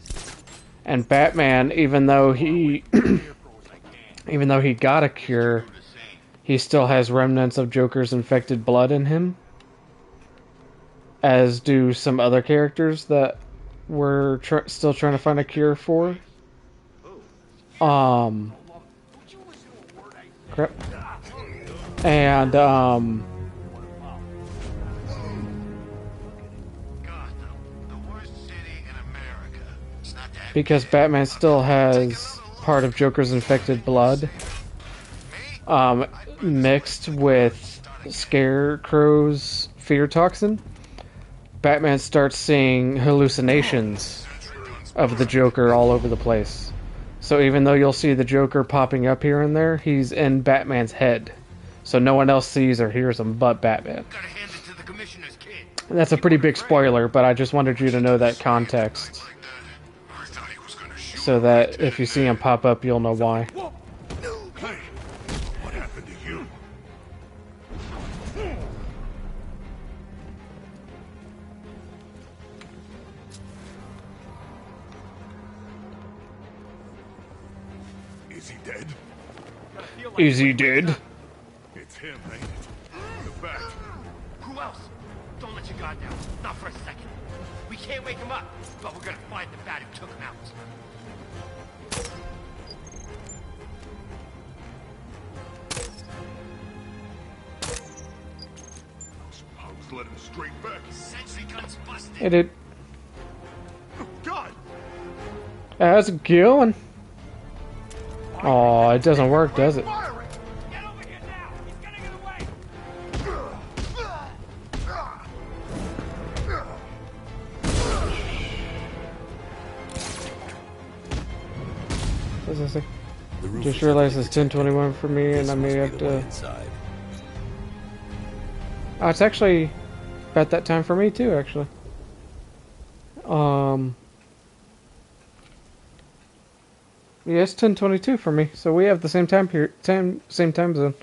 And Batman, even though he got a cure, he still has remnants of Joker's infected blood in him. As do some other characters that we're still trying to find a cure for. Crap. And, because Batman still has part of Joker's infected blood, mixed with Scarecrow's fear toxin, Batman starts seeing hallucinations of the Joker all over the place. So even though you'll see the Joker popping up here and there, he's in Batman's head. So no one else sees or hears him but Batman. And that's a pretty big spoiler, but I just wanted you to know that context. So that if you see him pop up, you'll know why. What happened to you? Is he dead? Is he dead? It's him, ain't it? The bat. Who else? Don't let your guard down. Not for a second. We can't wake him up, but we're gonna find the bat who took him out. Punks let him straight back. Sentry gun's busted. Hey, dude. God! How's it going? Oh, it doesn't work, does it? Get over here now. He's getting in the way. What's this thing? Just realized it's 10:21 for me, and I may have to. Inside. Oh, it's actually about that time for me too. Actually, yeah, it's 10:22 for me, so we have the same time period, same time zone.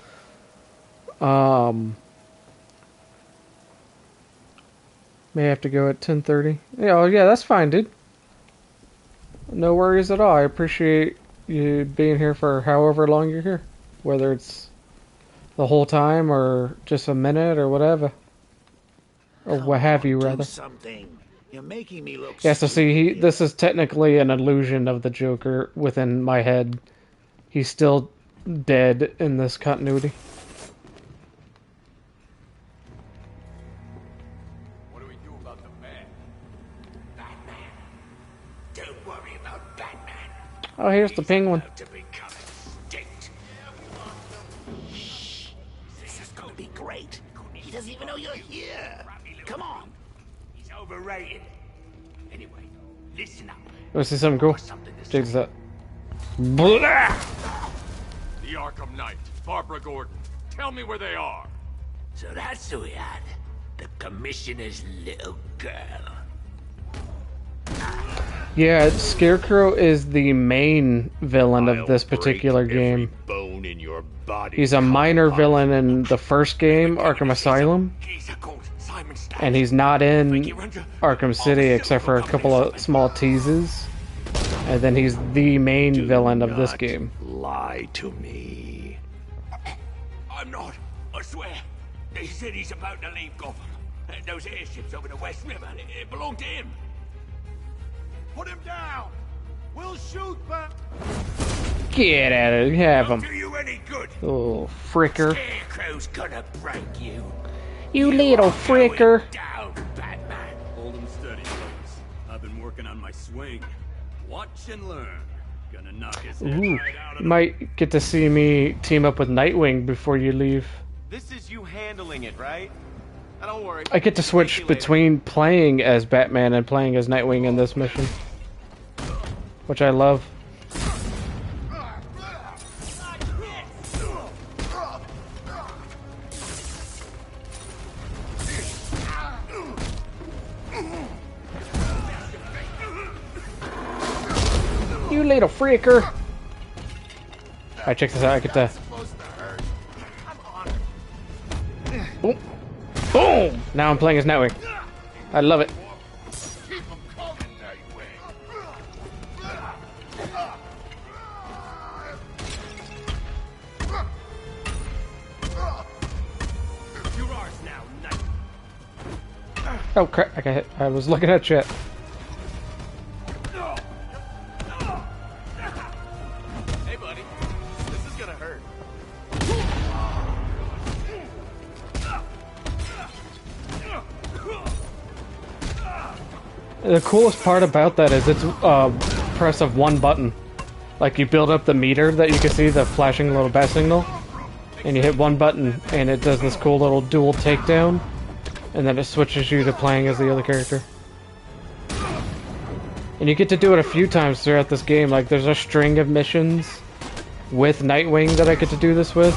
May have to go at 10:30. Yeah, oh, yeah, that's fine, dude. No worries at all. I appreciate you being here for however long you're here, whether it's the whole time or just a minute or whatever, or what have you, rather. Something. You're making me look. Yeah, so see, this is technically an illusion of the Joker within my head. He's still dead in this continuity. What do we do about the man? Batman. Don't worry about Batman. Oh, here's the penguin. To become extinct. Shh. This is gonna be great. He doesn't even know you're here. Come on. He's overrated. Anyway, listen up. Want to see something cool? Check this out. Blah! The Arkham Knight, Barbara Gordon. Tell me where they are. So that's who we had. The commissioner's little girl. Yeah, Scarecrow is the main villain of this particular game. Bone in your body. He's a minor villain in the first game, Arkham Asylum, and he's not in Arkham City except for a couple of small teases. And then he's the main Do villain of this not game. Lie to me. I'm not. I swear. He said he's about to leave Gotham. Those airships over the West River, it belonged to him. Put him down! We'll shoot, but... Get at it, have him. Do you any good? Oh, fricker. Scarecrow's gonna break you. You little are fricker. going down, Batman. Hold 'em steady, fellas. I've been working on my swing. Watch and learn. Gonna knock his head Ooh, right out of you the... might get to see me team up with Nightwing before you leave. This is you handling it, right? Now, don't worry. I get to switch between playing as Batman and playing as Nightwing in this mission, which I love. You little freaker! Alright, check this out. I get to... Boom! Boom! Now I'm playing as Nightwing. I love it. Oh crap! I got hit. I was looking at chat. Hey, buddy. This is gonna hurt. The coolest part about that is it's press of one button. Like you build up the meter that you can see, the flashing little bat signal, and you hit one button and it does this cool little dual takedown, and then it switches you to playing as the other character. And you get to do it a few times throughout this game. Like there's a string of missions with Nightwing that I get to do this with.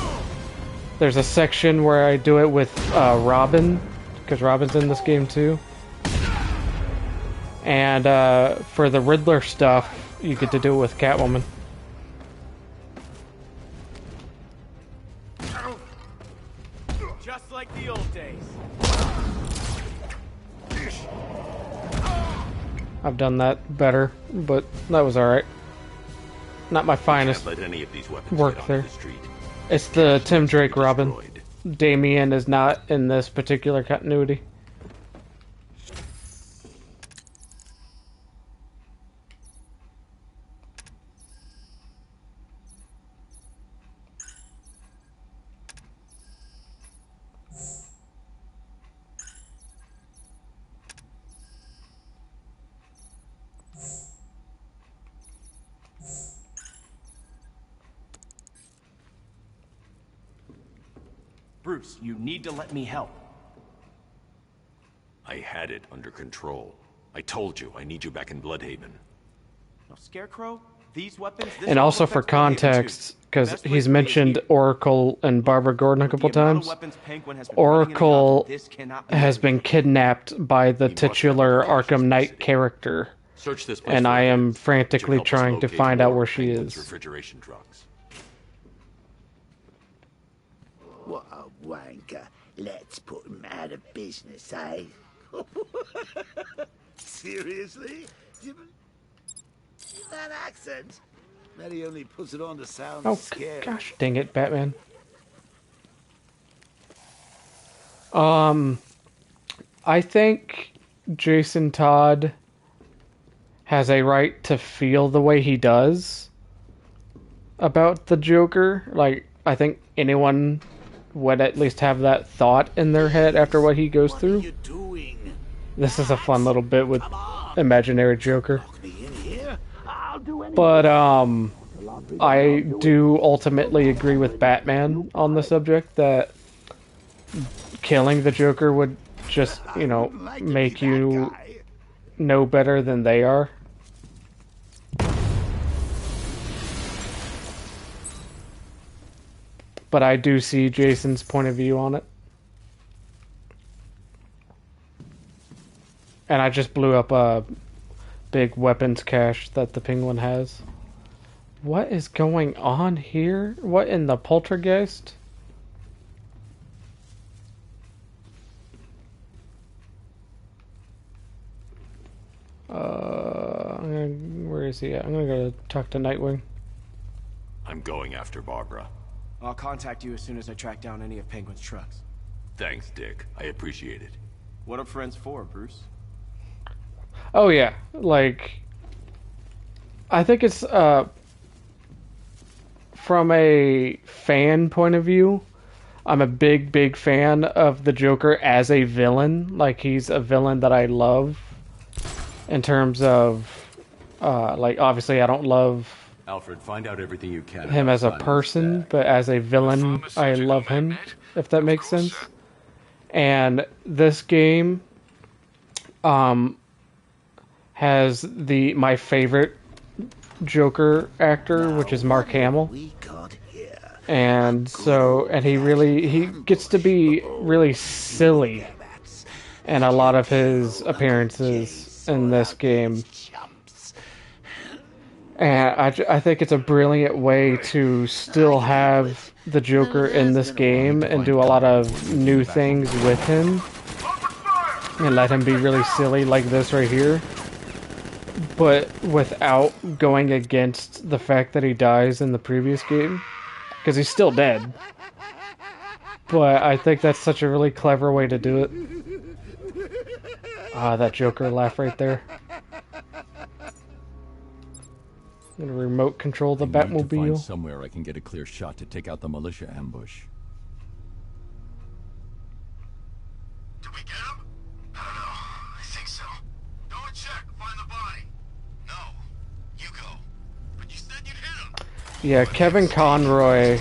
There's a section where I do it with Robin, because Robin's in this game too. And for the Riddler stuff, you get to do it with Catwoman. Just like the old days. I've done that better, but that was alright. Not my finest Let any of these weapons work get onto there. the street. It's the Tim Drake Robin. Destroyed. Damian is not in this particular continuity. Bruce, you need to let me help. I had it under control. I told you, I need you back in Bloodhaven. No, Scarecrow, these weapons... This And all also for affects Bloodhaven, too. context, because Best place he's to be is mentioned here. Oracle and Barbara Gordon a couple The amount of times. weapons Penguin has been putting into Oracle Gotham, this cannot be has good. been kidnapped by the titular Arkham Knight character, Search this place and for I am evidence. frantically Should help us trying to locate find out more where she Penguin's is. refrigeration drugs. What a wanker. Let's put him out of business, eh? Seriously? That accent? Bet he only puts it on to sound Oh, scared. gosh dang it, Batman. I think Jason Todd has a right to feel the way he does about the Joker. Like, I think anyone would at least have that thought in their head after what he goes What are through. you doing? This is a fun little bit with imaginary Joker. Lock me in here? I'll do anything. But, I do ultimately agree with Batman on the subject that killing the Joker would just, you know, make you know better than they are. But I do see Jason's point of view on it. And I just blew up a big weapons cache that the Penguin has. What is going on here? What in the poltergeist? Where is he at? I'm gonna go talk to Nightwing. I'm going after Barbara. I'll contact you as soon as I track down any of Penguin's trucks. Thanks, Dick. I appreciate it. What are friends for, Bruce? Oh yeah, like I think it's from a fan point of view, I'm a big fan of the Joker as a villain. Like he's a villain that I love in terms of like obviously I don't love Alfred, find out everything you can him about as a Simon's person, dad. but as a villain I love him, if that makes sense. And this game has my favorite Joker actor, which is Mark Hamill. And so, and he gets to be really silly in a lot of his appearances in this game. And I think it's a brilliant way to still have the Joker in this game and do a lot of new things with him. And let him be really silly like this right here. But without going against the fact that he dies in the previous game. Because he's still dead. But I think that's such a really clever way to do it. Ah, that Joker laugh right there. I'm gonna remote control the I need to find Batmobile. somewhere I can get a clear shot to take out the militia ambush. Did we get him? I don't know. I think so. Go and check. Find the body. No. You go. But you said you'd hit him. Yeah, Kevin Conroy,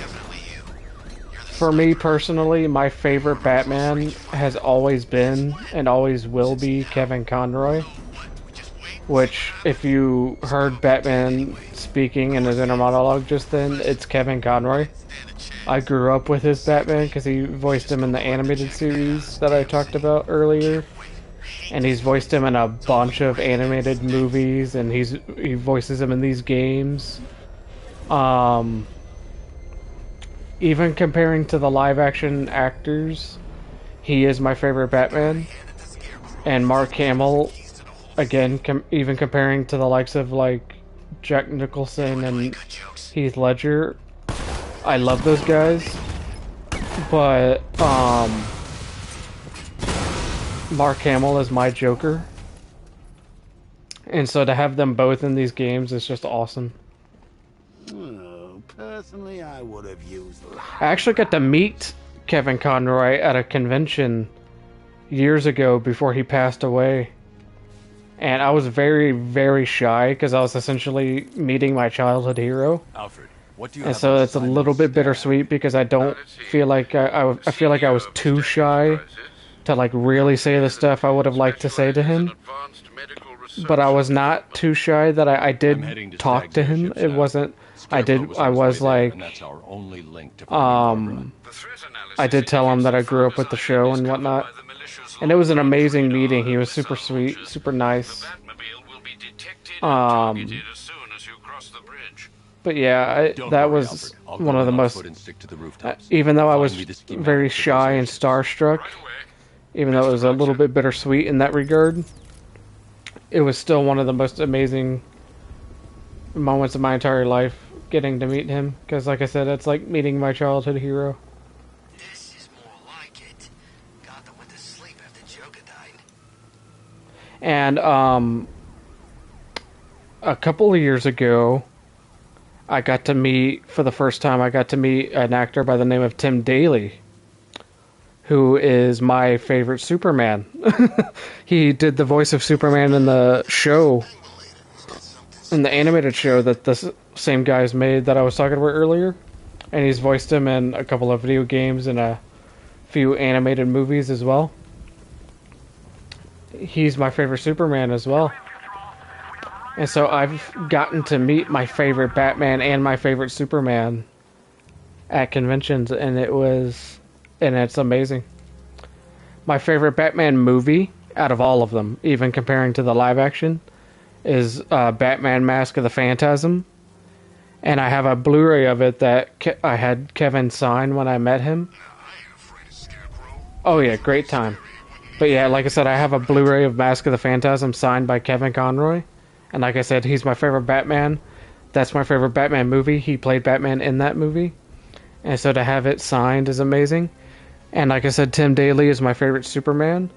for me personally, my favorite Batman has always been and always will be Kevin Conroy. Which, if you heard Batman speaking in his inner monologue just then, it's Kevin Conroy. I grew up with his Batman because he voiced him in the animated series that I talked about earlier. And he's voiced him in a bunch of animated movies, and he voices him in these games. Even comparing to the live-action actors, he is my favorite Batman. And Mark Hamill, again, even comparing to the likes of like Jack Nicholson and Heath Ledger, I love those guys. But Mark Hamill is my Joker, and so to have them both in these games is just awesome. Oh, personally, I would have used. I actually got to meet Kevin Conroy at a convention years ago before he passed away. And I was very shy because I was essentially meeting my childhood hero. Alfred, what do you And have so on it's a little bit bittersweet because I don't feel like I feel like I was too shy to like really say the stuff I would have liked to say to him. But I was not too shy that I did talk to him. It wasn't I was like I did tell him that I grew up with the show and whatnot. And it was an amazing meeting. He was super sweet, super nice. But yeah, that was one of the most... even though I was very shy and starstruck, even though it was a little bit bittersweet in that regard, it was still one of the most amazing moments of my entire life, getting to meet him. Because like I said, it's like meeting my childhood hero. And a couple of years ago, I got to meet, for the first time, I got to meet an actor by the name of Tim Daly, who is my favorite Superman. He did the voice of Superman in the show, in the animated show that the same guys made that I was talking about earlier. And he's voiced him in a couple of video games and a few animated movies as well. He's my favorite Superman as well. And so I've gotten to meet my favorite Batman and my favorite Superman at conventions, and it's amazing. My favorite Batman movie out of all of them, even comparing to the live action, is Batman Mask of the Phantasm. And I have a Blu-ray of it that I had Kevin sign when I met him. Oh yeah, great time. But yeah, like I said, I have a Blu-ray of Mask of the Phantasm signed by Kevin Conroy, And like I said, he's my favorite Batman. That's my favorite Batman movie. He played Batman in that movie. And so to have it signed is amazing. And like I said, Tim Daly is my favorite Superman.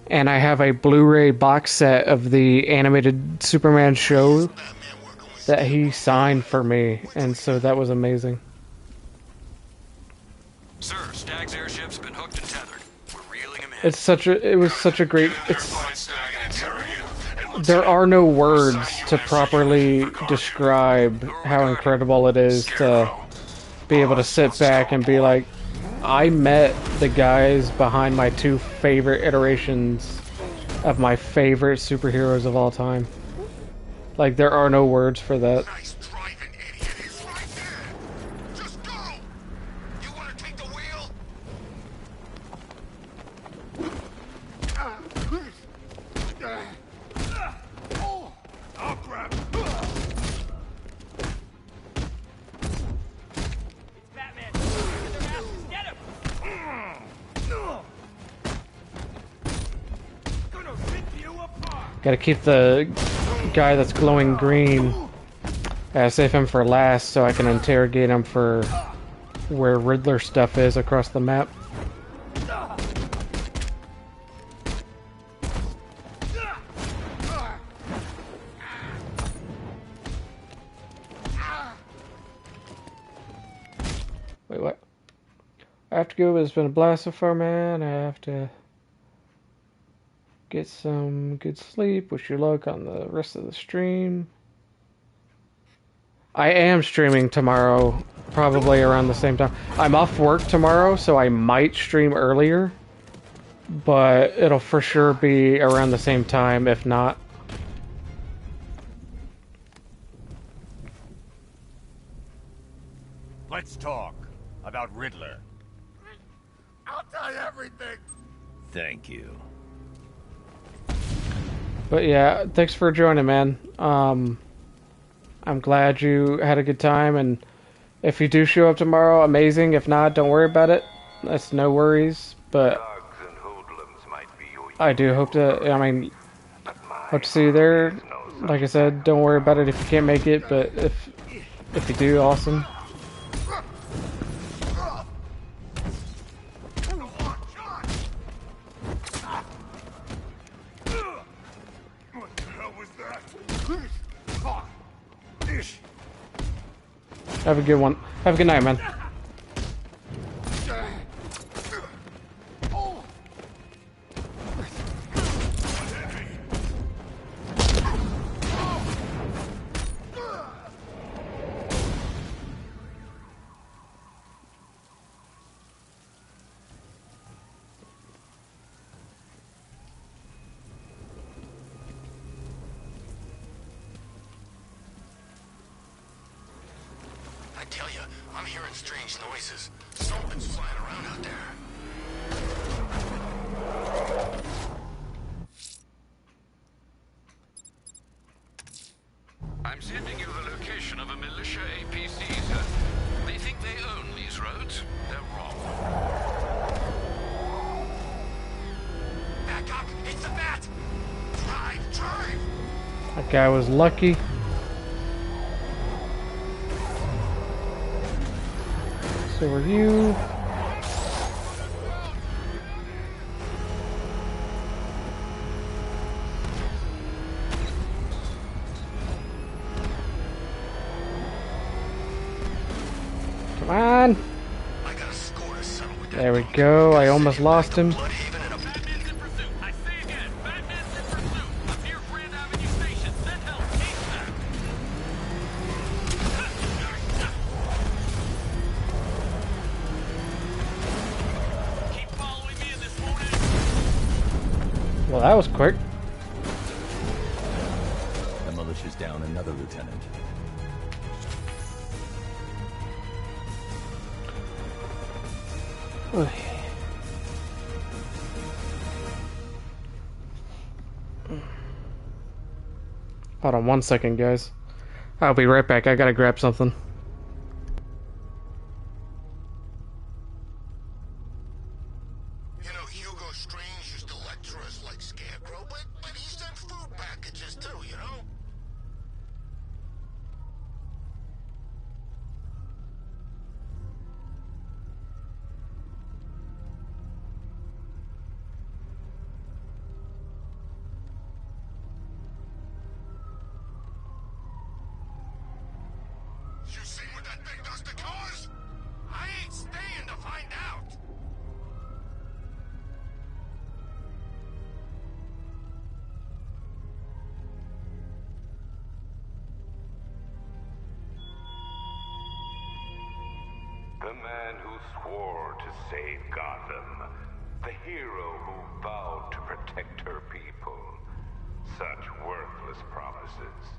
And I have a Blu-ray box set of the animated Superman show that he signed for me. And so that was amazing. Sir, Stag's airship's been hooked and tethered. We're reeling him in. It was such a great, there are no words to properly describe how incredible it is to be able to sit back and be like, I met the guys behind my two favorite iterations of my favorite superheroes of all time. Like, there are no words for that. Nice driving, idiot. He's right there. Just go. You want to take the wheel? I'll grab Gotta keep the guy that's glowing green. Gotta save him for last so I can interrogate him for where Riddler stuff is across the map. Wait, what? I have to go, but it's been a blast so far, man. I have to get some good sleep. Wish you luck on the rest of the stream. I am streaming tomorrow, probably around the same time. I'm off work tomorrow, so I might stream earlier. But it'll for sure be around the same time, if not. Let's talk about Riddler. I'll tell you everything. Thank you. But yeah, thanks for joining, man. I'm glad you had a good time, and if you do show up tomorrow, amazing. If not, don't worry about it. That's no worries. But I do hope to. I mean, hope to see you there. Like I said, don't worry about it if you can't make it. But if you do, awesome. Have a good one. Have a good night, man. I tell you, I'm hearing strange noises. Something's flying around out there. I'm sending you the location of a militia APC, sir. They think they own these roads. They're wrong. Back up! It's the bat! Drive! Drive! That guy was lucky. So were you. Come on. I got a score to settle with that. There we go. I almost lost him. Bloodhaven and a Batman's in pursuit. I say again, Batman's in pursuit. I'm near Grand Avenue Station. Send help. ASAP. Keep following me in this morning. Well, that was quick. The militia's down another lieutenant. Hold on 1 second, guys. I'll be right back. I gotta grab something. You know, Hugo Strange used to lecture us like Scarecrow, but he's done food packages too, you know? that thing does to cars? I ain't staying to find out. The man who swore to save Gotham. The hero who vowed to protect her people. Such worthless promises.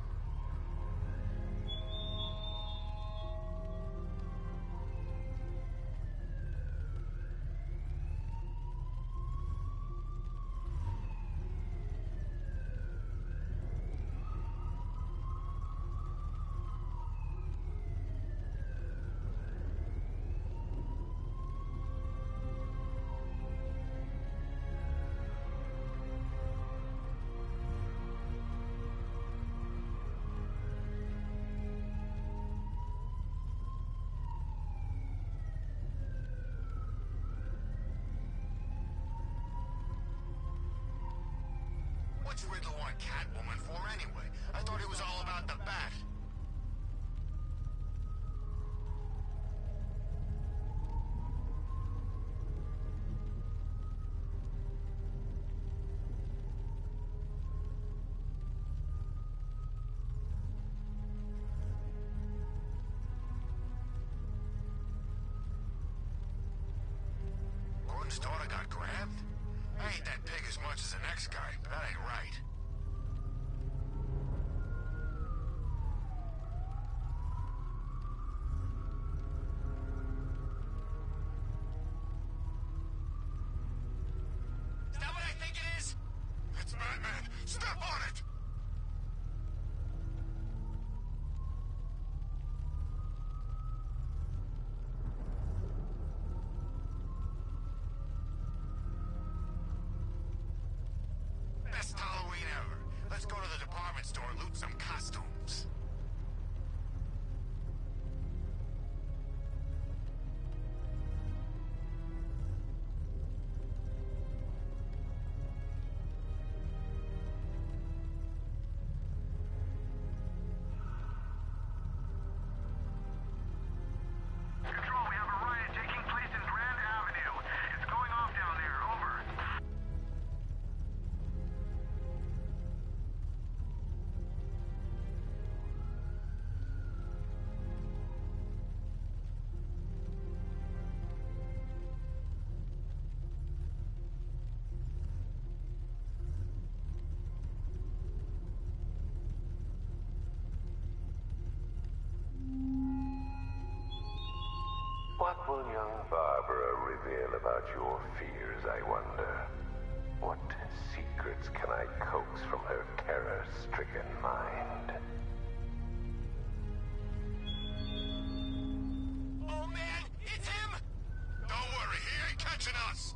What's Riddler want Catwoman for anyway? I thought it was all about the bat. Gordon's daughter got grabbed? I hate that pig as much as the next guy, but that ain't right. Is that what I think it is? It's Batman! Step on it! Best Halloween ever. Let's go to the department store and loot some costumes. Control, we have a riot taking place in Grand Avenue. It's going off down there. Over. What will young Barbara reveal about your fears, I wonder? What secrets can I coax from her terror-stricken mind? Oh man, it's him! Don't worry, he ain't catching us!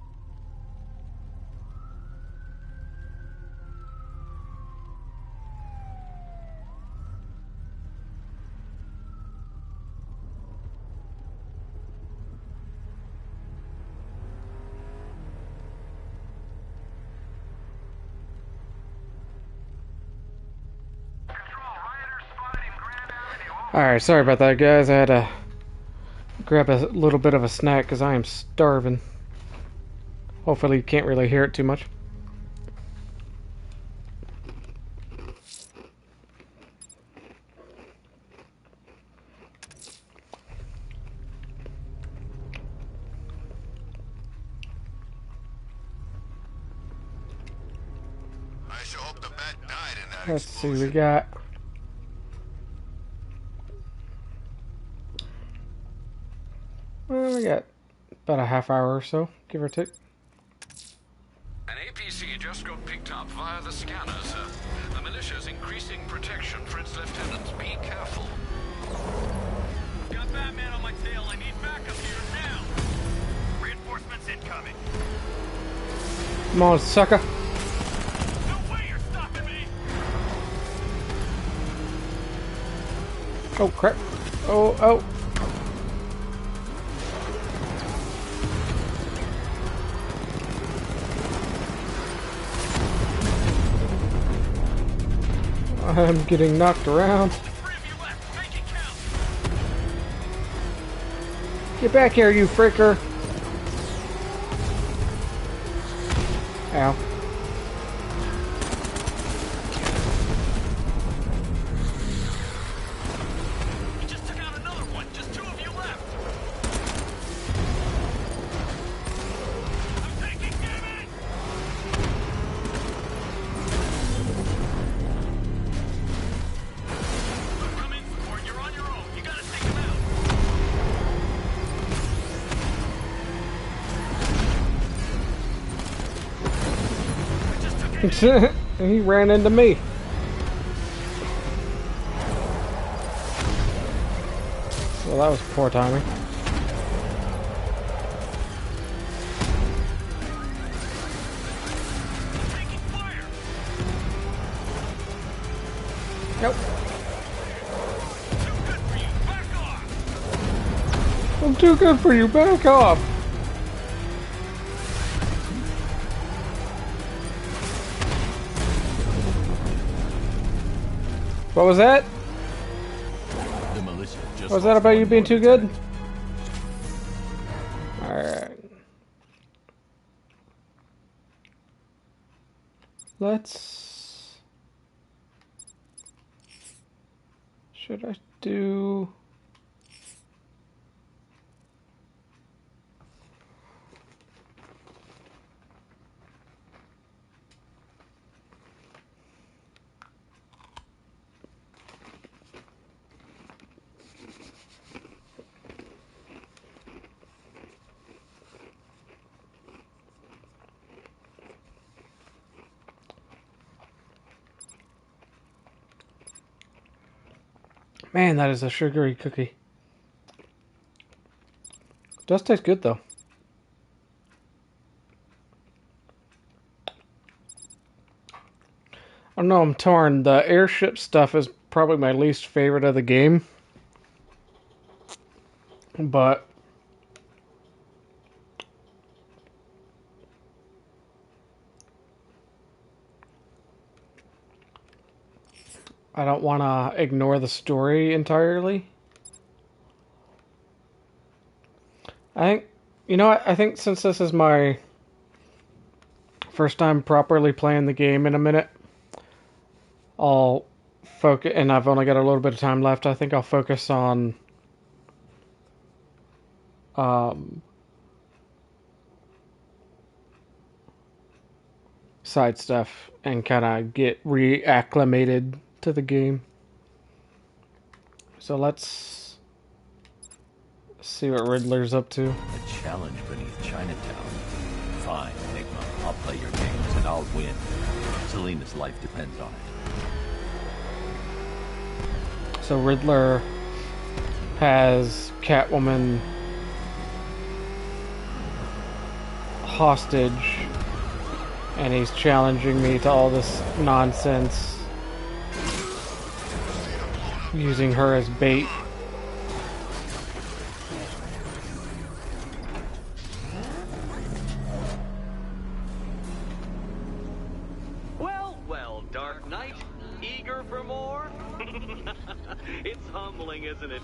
Alright, sorry about that, guys. I had to grab a little bit of a snack because I am starving. Hopefully you can't really hear it too much. I sure hope the bat died in that Let's see, explosion. we got... Well, we got about a half hour or so, give or take. An APC just got picked up via the scanners. The militia's increasing protection for its lieutenants. Be careful. Got Batman on my tail. I need backup here now. Reinforcements incoming. Come on, sucker. No way you're stopping me. Oh, crap. Oh. I'm getting knocked around. Three of you left. Make it count. Get back here, you fricker! Ow. You just took out another one. Just 2 of you left. I'm taking damage. Come in, support. You're on your own. You gotta take him out. He ran into me. Well, that was poor timing. Taking fire. Nope. Too good for you. Back off. I'm too good for you. Back off. What was that? The militia just Was that lost about one you being more too good? lieutenant. Alright. Let's... Should I do... Man, that is a sugary cookie. Does taste good though. I don't know, I'm torn. The airship stuff is probably my least favorite of the game. But I don't want to ignore the story entirely. I think, you know what, I think since this is my first time properly playing the game in a minute, I'll focus, and I've only got a little bit of time left, I think I'll focus on side stuff and kind of get reacclimated to the game. So let's see what Riddler's up to. A challenge beneath Chinatown. Fine, Enigma. I'll play your games and I'll win. Selena's life depends on it. So Riddler has Catwoman hostage, and he's challenging me to all this nonsense, using her as bait. Well, well, Dark Knight, eager for more? It's humbling, isn't it?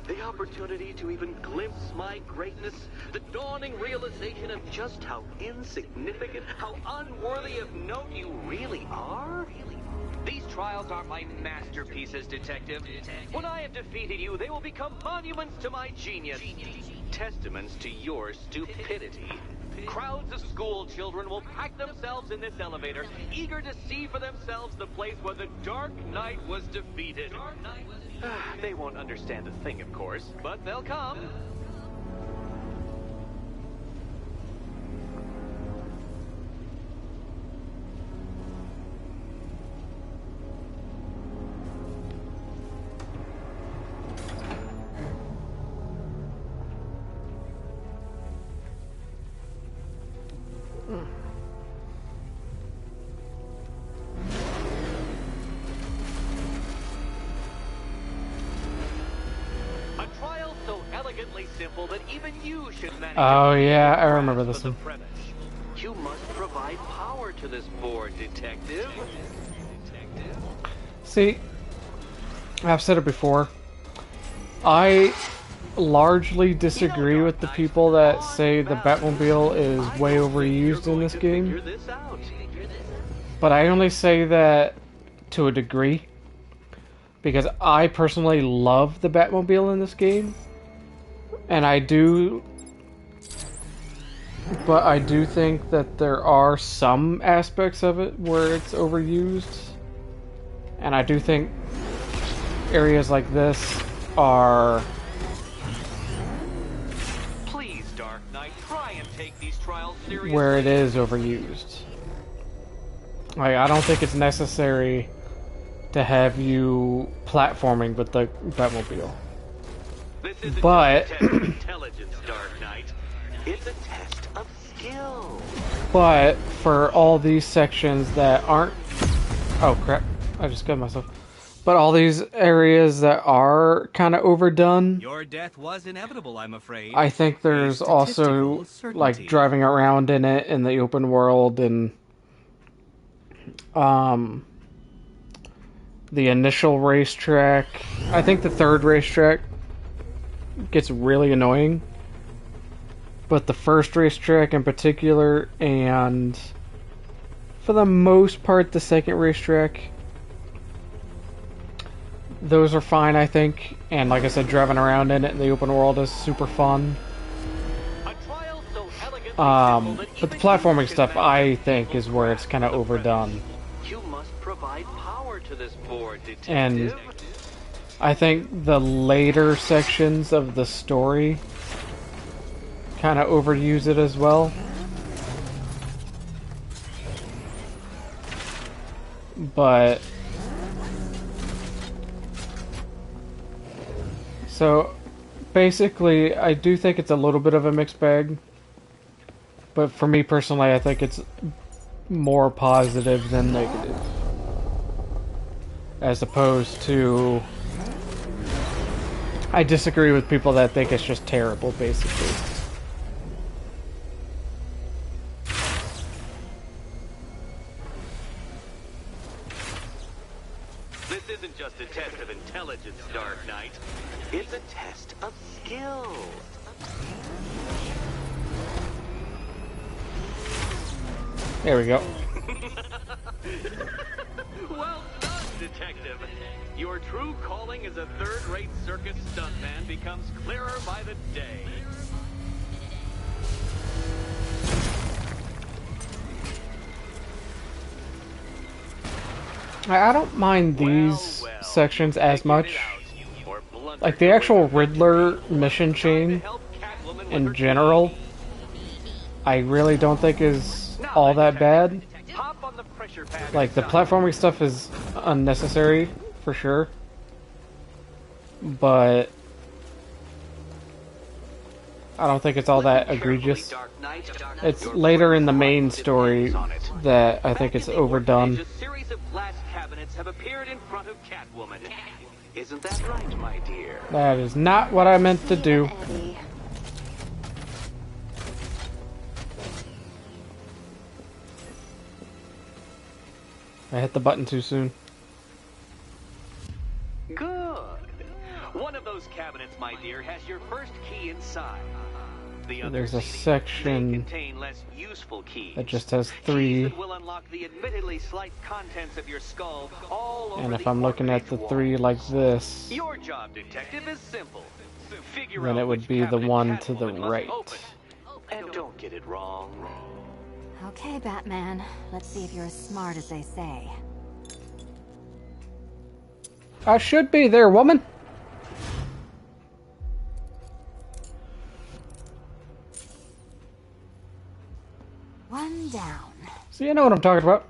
The opportunity to even glimpse my greatness, the dawning realization of just how insignificant, how unworthy of note you really are? These trials are my masterpieces, Detective. When I have defeated you, they will become monuments to my genius, testaments to your stupidity. Crowds of school children will pack themselves in this elevator, eager to see for themselves the place where the Dark Knight was defeated. They won't understand a thing, of course, but they'll come. Simple that even you should manage. Oh yeah, I remember this one. You must provide power to this board, Detective. See, I've said it before. I largely disagree with the people that say the Batmobile is way overused in this game. But I only say that to a degree. Because I personally love the Batmobile in this game. And I do... But I do think that there are some aspects of it where it's overused. And I do think areas like this are... Please, Dark Knight, try and take these trials seriously. Where it is overused. Like, I don't think it's necessary to have you platforming with the Batmobile. This isn't But... just a test of intelligence, Dark Knight. It's a test of skill. But for all these sections that aren't... Oh, crap. I just got myself. But all these areas that are kind of overdone... Your death was inevitable, I'm afraid. I think there's also, like, driving around in it in the open world and... the initial racetrack. I think the third racetrack gets really annoying. But the first racetrack in particular, and for the most part the second racetrack, those are fine, I think. And like I said, driving around in it in the open world is super fun. But the platforming stuff, I think, is where it's kind of overdone. You must provide power to this board, detective. And I think the later sections of the story kind of overuse it as well. But so basically I do think it's a little bit of a mixed bag, but for me personally I think it's more positive than negative, as opposed to I disagree with people that think it's just terrible, basically. This isn't just a test of intelligence, Dark Knight. It's a test of skill. There we go. Well done, detective. Your true calling as a third-rate circus stuntman becomes clearer by the day. I don't mind these sections as much. Like the actual Riddler mission chain in general, I really don't think is all that bad. Like the platforming stuff is unnecessary for sure, but I don't think it's all that egregious. It's later in the main story that I think it's overdone. Have appeared in front of Catwoman. Isn't that right, my dear? That is not what I meant to do. I hit the button too soon. Good. One of those cabinets, my dear, has your first key inside. The other There's a section that just has 3. that will unlock the admittedly slight contents of your skull all over And if I'm looking at the 3 like this, your job, detective, is simple. Figure then out it would which be the cabinet one to the Catwoman must right. open. And don't get it wrong. Okay, Batman. Let's see if you're as smart as they say. I should be there, woman. One down. So you know what I'm talking about.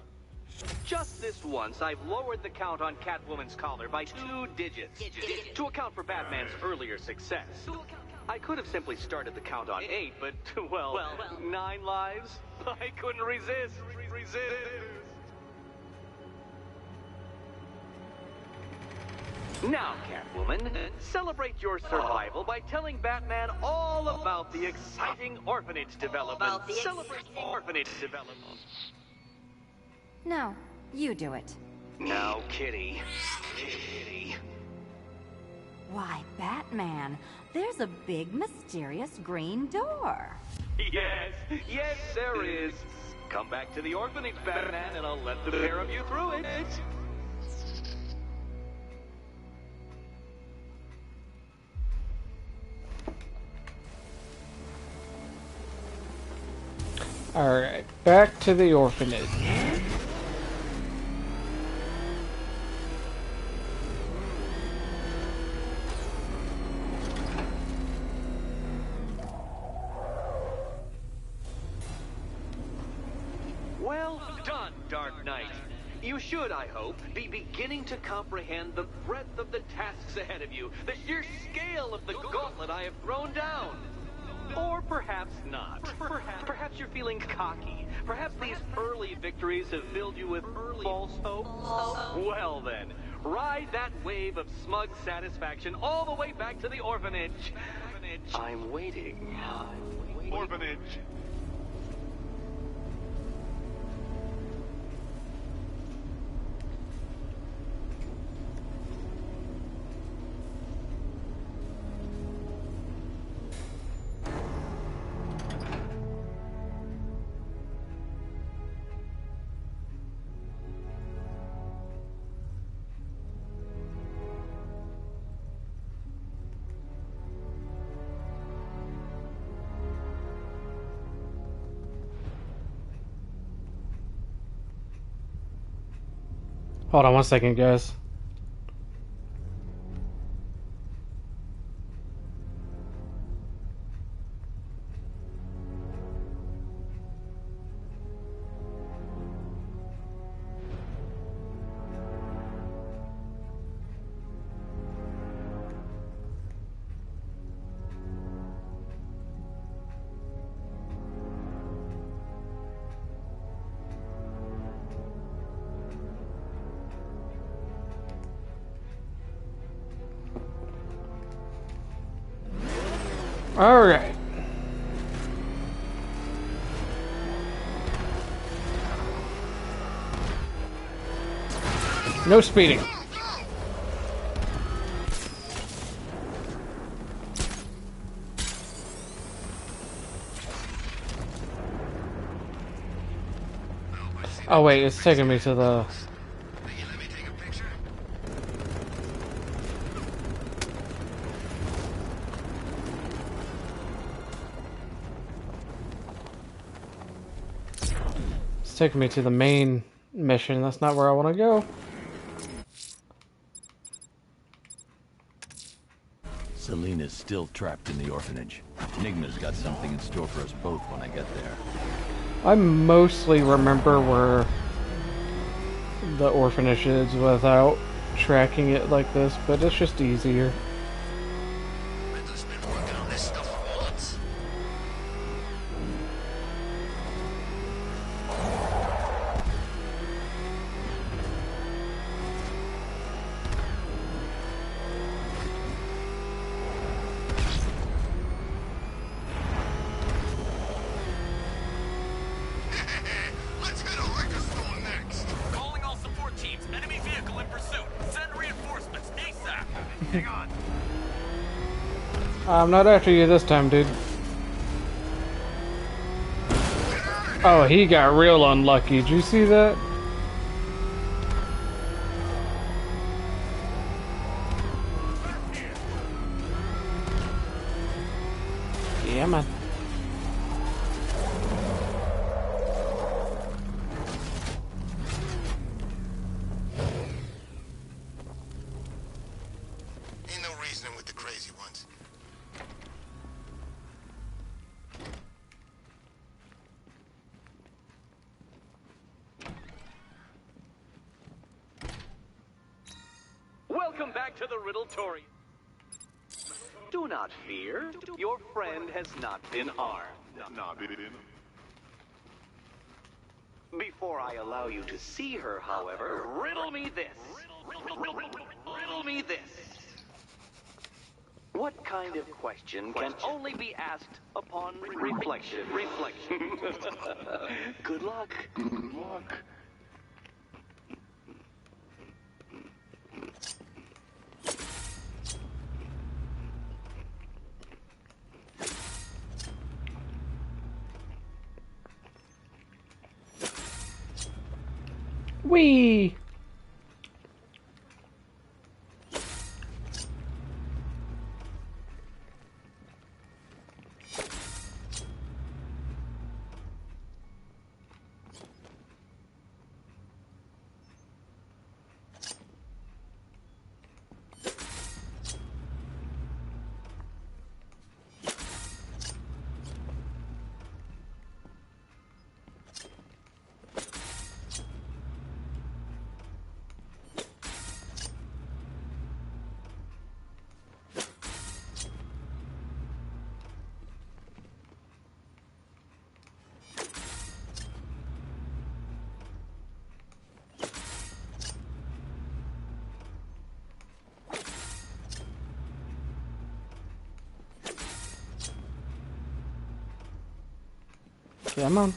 Just this once, I've lowered the count on Catwoman's collar by 2 digits to account for Batman's earlier success. I could have simply started the count on 8, but, well, 9 lives? I couldn't resist. Now, Catwoman, celebrate your survival by telling Batman all about the exciting orphanage development. Celebrate orphanage development. No, you do it. Now, Kitty. Why, Batman, there's a big mysterious green door. Yes, yes, there is. Come back to the orphanage, Batman, and I'll let the pair of you through it. Alright, back to the orphanage. Well done, Dark Knight. You should, I hope, be beginning to comprehend the breadth of the tasks ahead of you, the sheer scale of the gauntlet I have thrown down. Or perhaps not. Perhaps you're feeling cocky. Perhaps these early victories have filled you with false hope. Well then, ride that wave of smug satisfaction all the way back to the orphanage. I'm waiting. Orphanage. Hold on one second, guys. Alright. No speeding. Oh wait, it's taking me to the... It's taking me to the main mission. That's not where I want to go. Selena's still trapped in the orphanage. Enigma's got something in store for us both when I get there. I mostly remember where the orphanage is without tracking it like this, but it's just easier. Riddler's been working on this stuff for months. Let's hit a liquor store next. Calling all support teams. Enemy vehicle in pursuit. Send reinforcements ASAP. Hang on. I'm not after you this time, dude. Oh, he got real unlucky. Did you see that? Yeah, man. Ain't no reasoning with the crazy ones. Welcome back to the Riddletorium. Do not fear. Your friend has not been harmed. Before I allow you to see her, however, riddle me this. Riddle me this. What kind of question can only be asked upon reflection? Good luck. Good luck. Whee! Come on.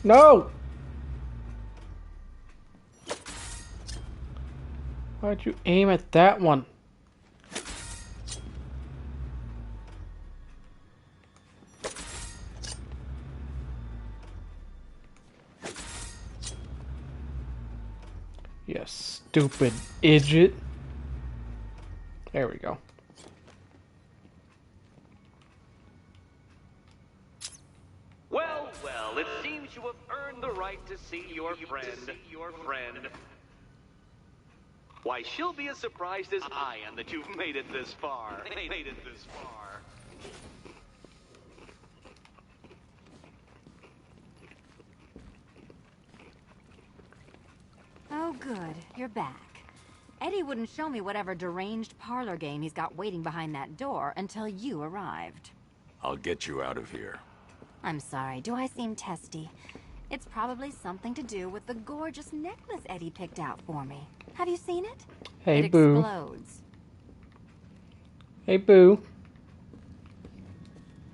No! Why'd you aim at that one? You stupid idiot. There we go. Well, well, it seems you have earned the right to see your friend. Why, she'll be as surprised as I am that you've made it this far. Oh, good. You're back. Eddie wouldn't show me whatever deranged parlor game he's got waiting behind that door until you arrived. I'll get you out of here. I'm sorry, do I seem testy? It's probably something to do with the gorgeous necklace Eddie picked out for me. Have you seen it? Hey, it Boo. Explodes. Hey, Boo.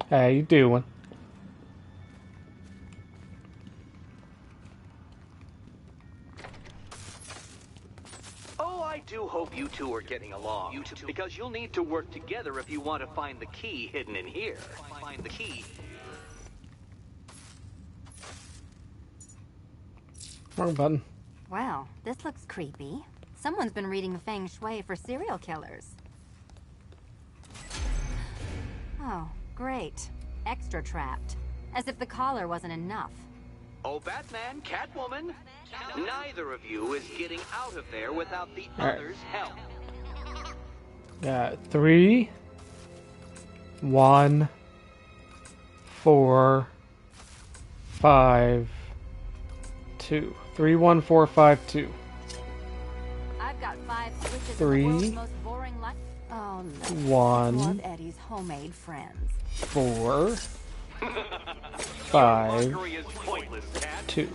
How you doing? I do hope you two are getting along, because you'll need to work together if you want to find the key hidden in here. Find the key. Wrong button. Well, this looks creepy. Someone's been reading Feng Shui for serial killers. Oh, great. Extra trapped. As if the collar wasn't enough. Oh, Batman, Catwoman, neither of you is getting out of there without the right. other's help. Got 3, 1, 4, 5, 2. 3, 1, 4, 5, 2. I've got 5 switches 3, in the world's most boring life. Oh, no. 1, Love Eddie's homemade friends. 4, 5, 2.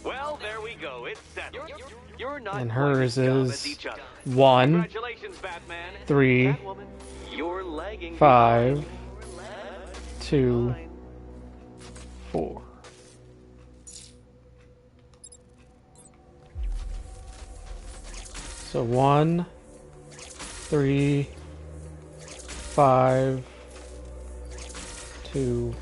Well, there we go. It's settled. You're not And hers is each other. 1, Congratulations, Batman. 3, Catwoman, you're lagging 5, 2, 4. So 1, 3, 5, 2,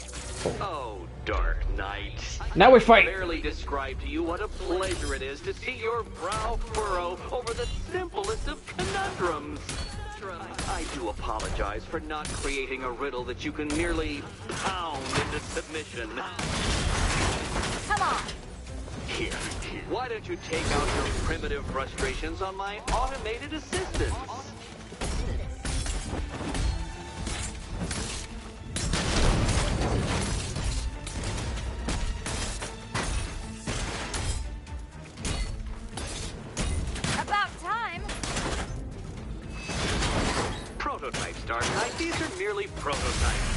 4. Oh, Dark Knight. Now we fight. I barely describe to you what a pleasure it is to see your brow furrow over the simplest of conundrums. I do apologize for not creating a riddle that you can merely pound into submission. Come on. Here, why don't you take out your primitive frustrations on my automated assistants? About time. Prototypes, Dark Knight. These are merely prototypes.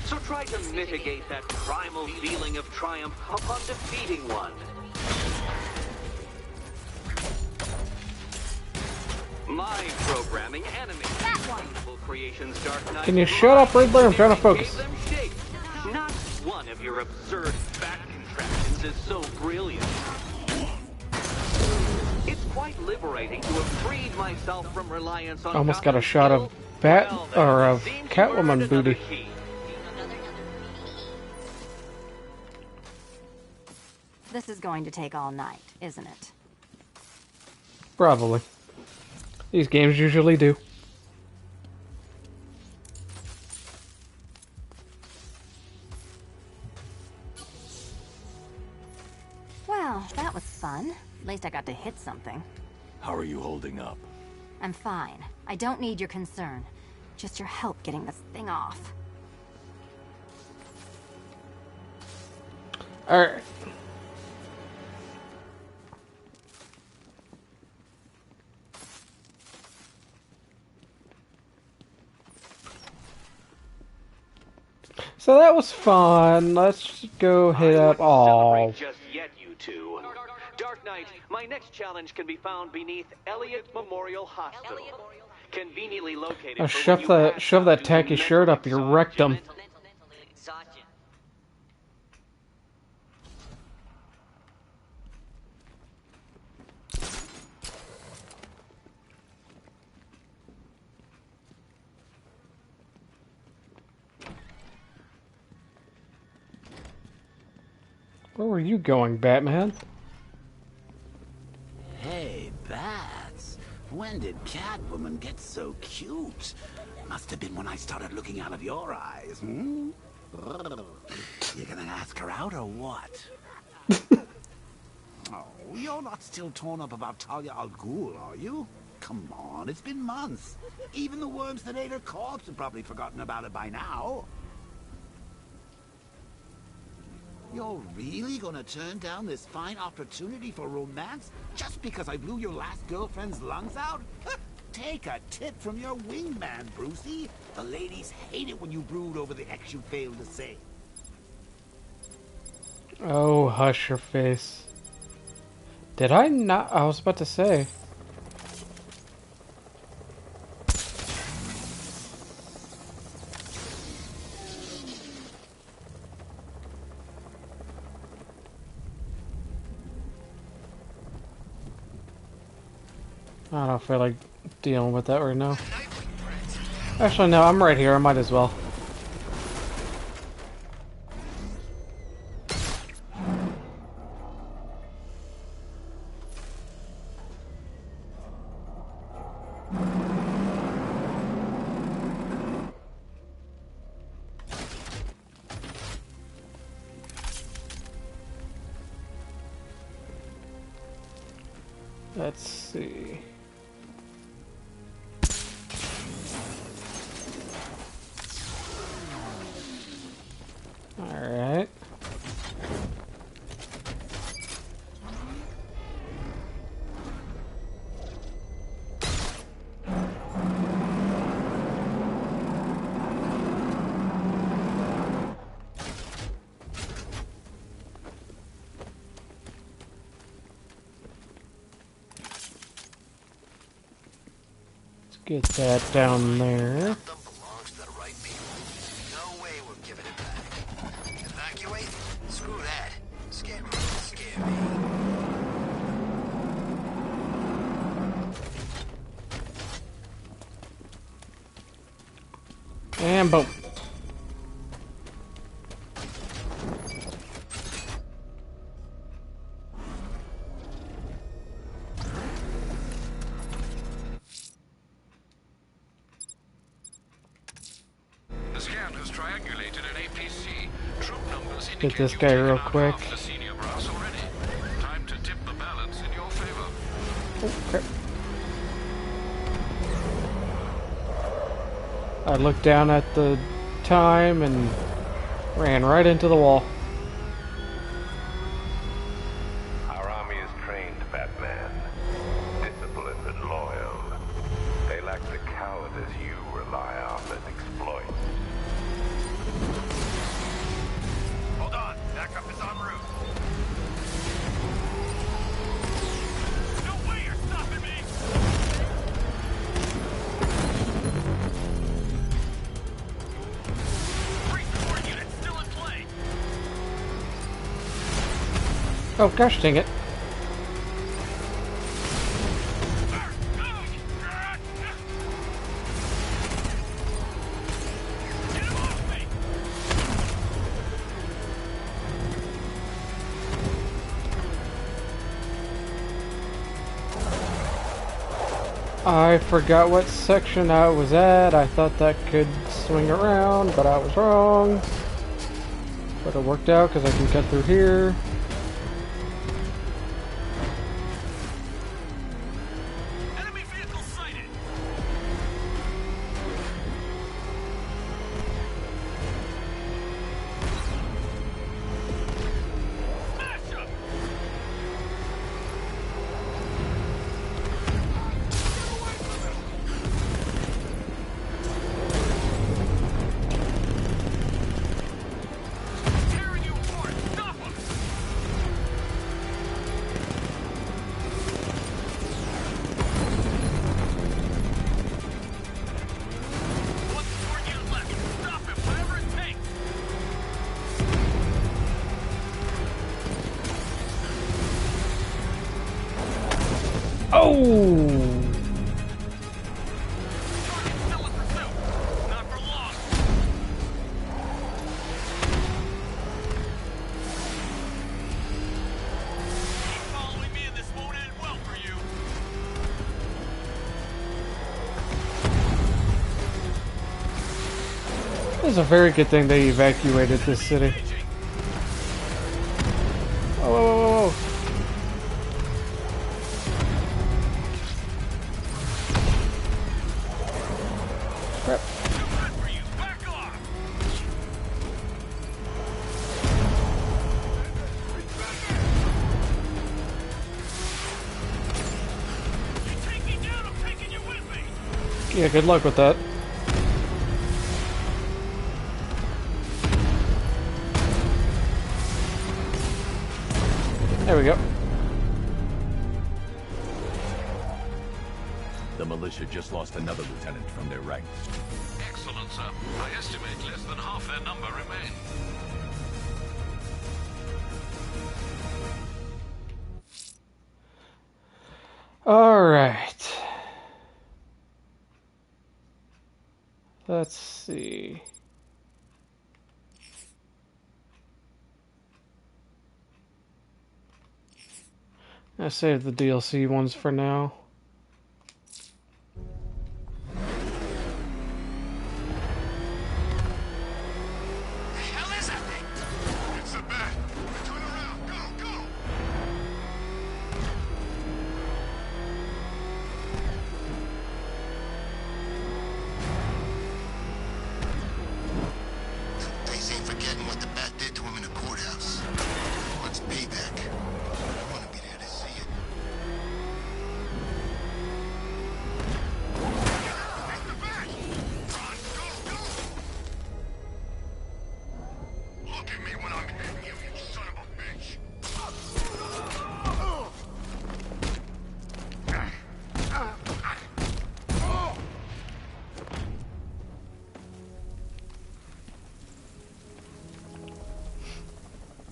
So try to mitigate that primal feeling of triumph upon defeating one. My programming animates beautiful creations, Dark Knight. Can you shut up, Riddler? I'm trying to focus. Gave them shape. Not one of your absurd fat contraptions is so brilliant. It's quite liberating to have freed myself from reliance on Almost got a shot of Bat or of Catwoman booty. This is going to take all night, isn't it? Probably. These games usually do. Well, that was fun. At least I got to hit something. How are you holding up? I'm fine. I don't need your concern. Just your help getting this thing off. Alright. So that was fun. Let's go hit up all. Just yet, you two. Dark Knight, my next challenge can be found beneath Elliott Memorial Hospital. Conveniently located. Oh, shove that tacky shirt up your rectum. Where were you going, Batman? Hey, Bats. When did Catwoman get so cute? Must have been when I started looking out of your eyes, hmm? You gonna ask her out or what? Oh, you're not still torn up about Talia al Ghul, are you? Come on, it's been months. Even the worms that ate her corpse have probably forgotten about it by now. You're really gonna turn down this fine opportunity for romance just because I blew your last girlfriend's lungs out? Take a tip from your wingman, Brucey. The ladies hate it when you brood over the ex you failed to save. Oh, hush your face. Did I not? I was about to say. I don't feel like dealing with that right now. Actually, no, I'm right here. I might as well. Let's see. Alright. Let's get that down there. Screw that. Scare me. Scare me. And boom. The scan has triangulated an APC. Troop numbers Get indicate this you've guy taken real out quick. half the senior brass already. Time to tip the balance in your favor. Okay. I looked down at the time and ran right into the wall. Our army is trained, Batman. Disciplined and loyal. They lack the cowardice you rely on and exploit. Hold on. Backup is en route. No way you're stopping me! Three units still in play. Oh gosh dang it. I forgot what section I was at. I thought that could swing around, but I was wrong. But it worked out because I can cut through here. Enemy vehicle sighted. Smash 'em. Tearing you apart. Stop 'em. One more unit left. Stop him, whatever it takes. Oh! Target still in pursuit. Not for long. Keep following me and this won't end well for you. It's a very good thing they evacuated this city. Whoa, whoa, whoa, whoa. Crap. Too good for you. Back off. You take me down, I'm taking you with me. Yeah, good luck with that. There we go. The militia just lost another lieutenant from their ranks. Excellent, sir. I estimate less than half their number remain. All right. Let's see. I save the DLC ones for now. The hell is that thing? It's a bat. Turn around. Go, go. Two-Face ain't forgetting what the bat did to him in the courthouse. Wants payback. I want to be there to see it. It's the bat! Run, go, go! Look at me when I'm hitting you, you son of a bitch!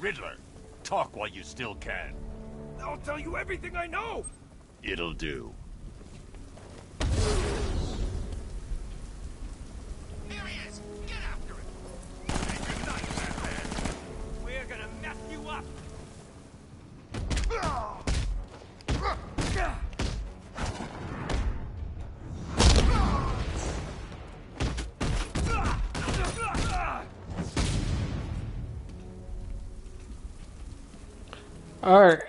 Riddler, talk while you still can. I'll tell you everything I know. It'll do. Here he is. Get after him. Hey, good night, Batman. We're gonna mess you up. All right.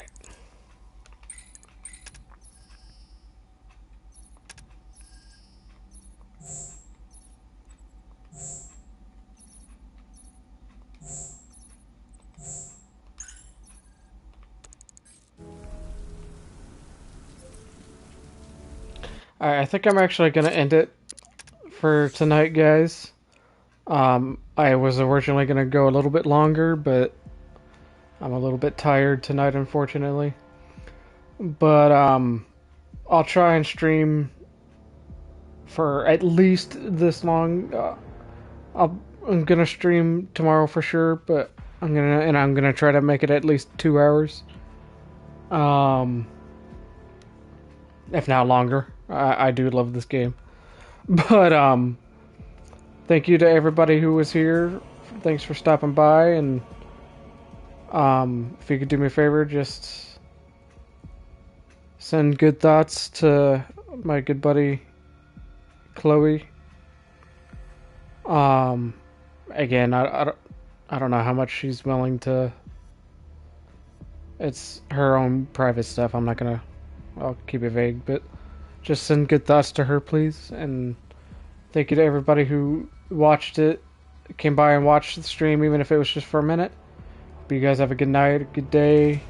Alright, I think I'm actually going to end it for tonight, guys. I was originally going to go a little bit longer, but I'm a little bit tired tonight, unfortunately. But I'll try and stream for at least this long. I'm gonna stream tomorrow for sure, but I'm gonna try to make it at least 2 hours. If not longer. I do love this game. But thank you to everybody who was here. Thanks for stopping by, and if you could do me a favor, just send good thoughts to my good buddy Chloe. Again, I don't know how much she's willing to. It's her own private stuff. I'm not gonna. I'll keep it vague, but just send good thoughts to her, please. And thank you to everybody who watched it, came by and watched the stream, even if it was just for a minute. Hope you guys have a good night, a good day,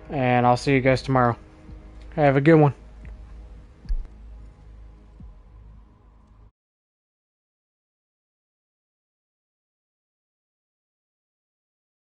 and I'll see you guys tomorrow. Have a good one.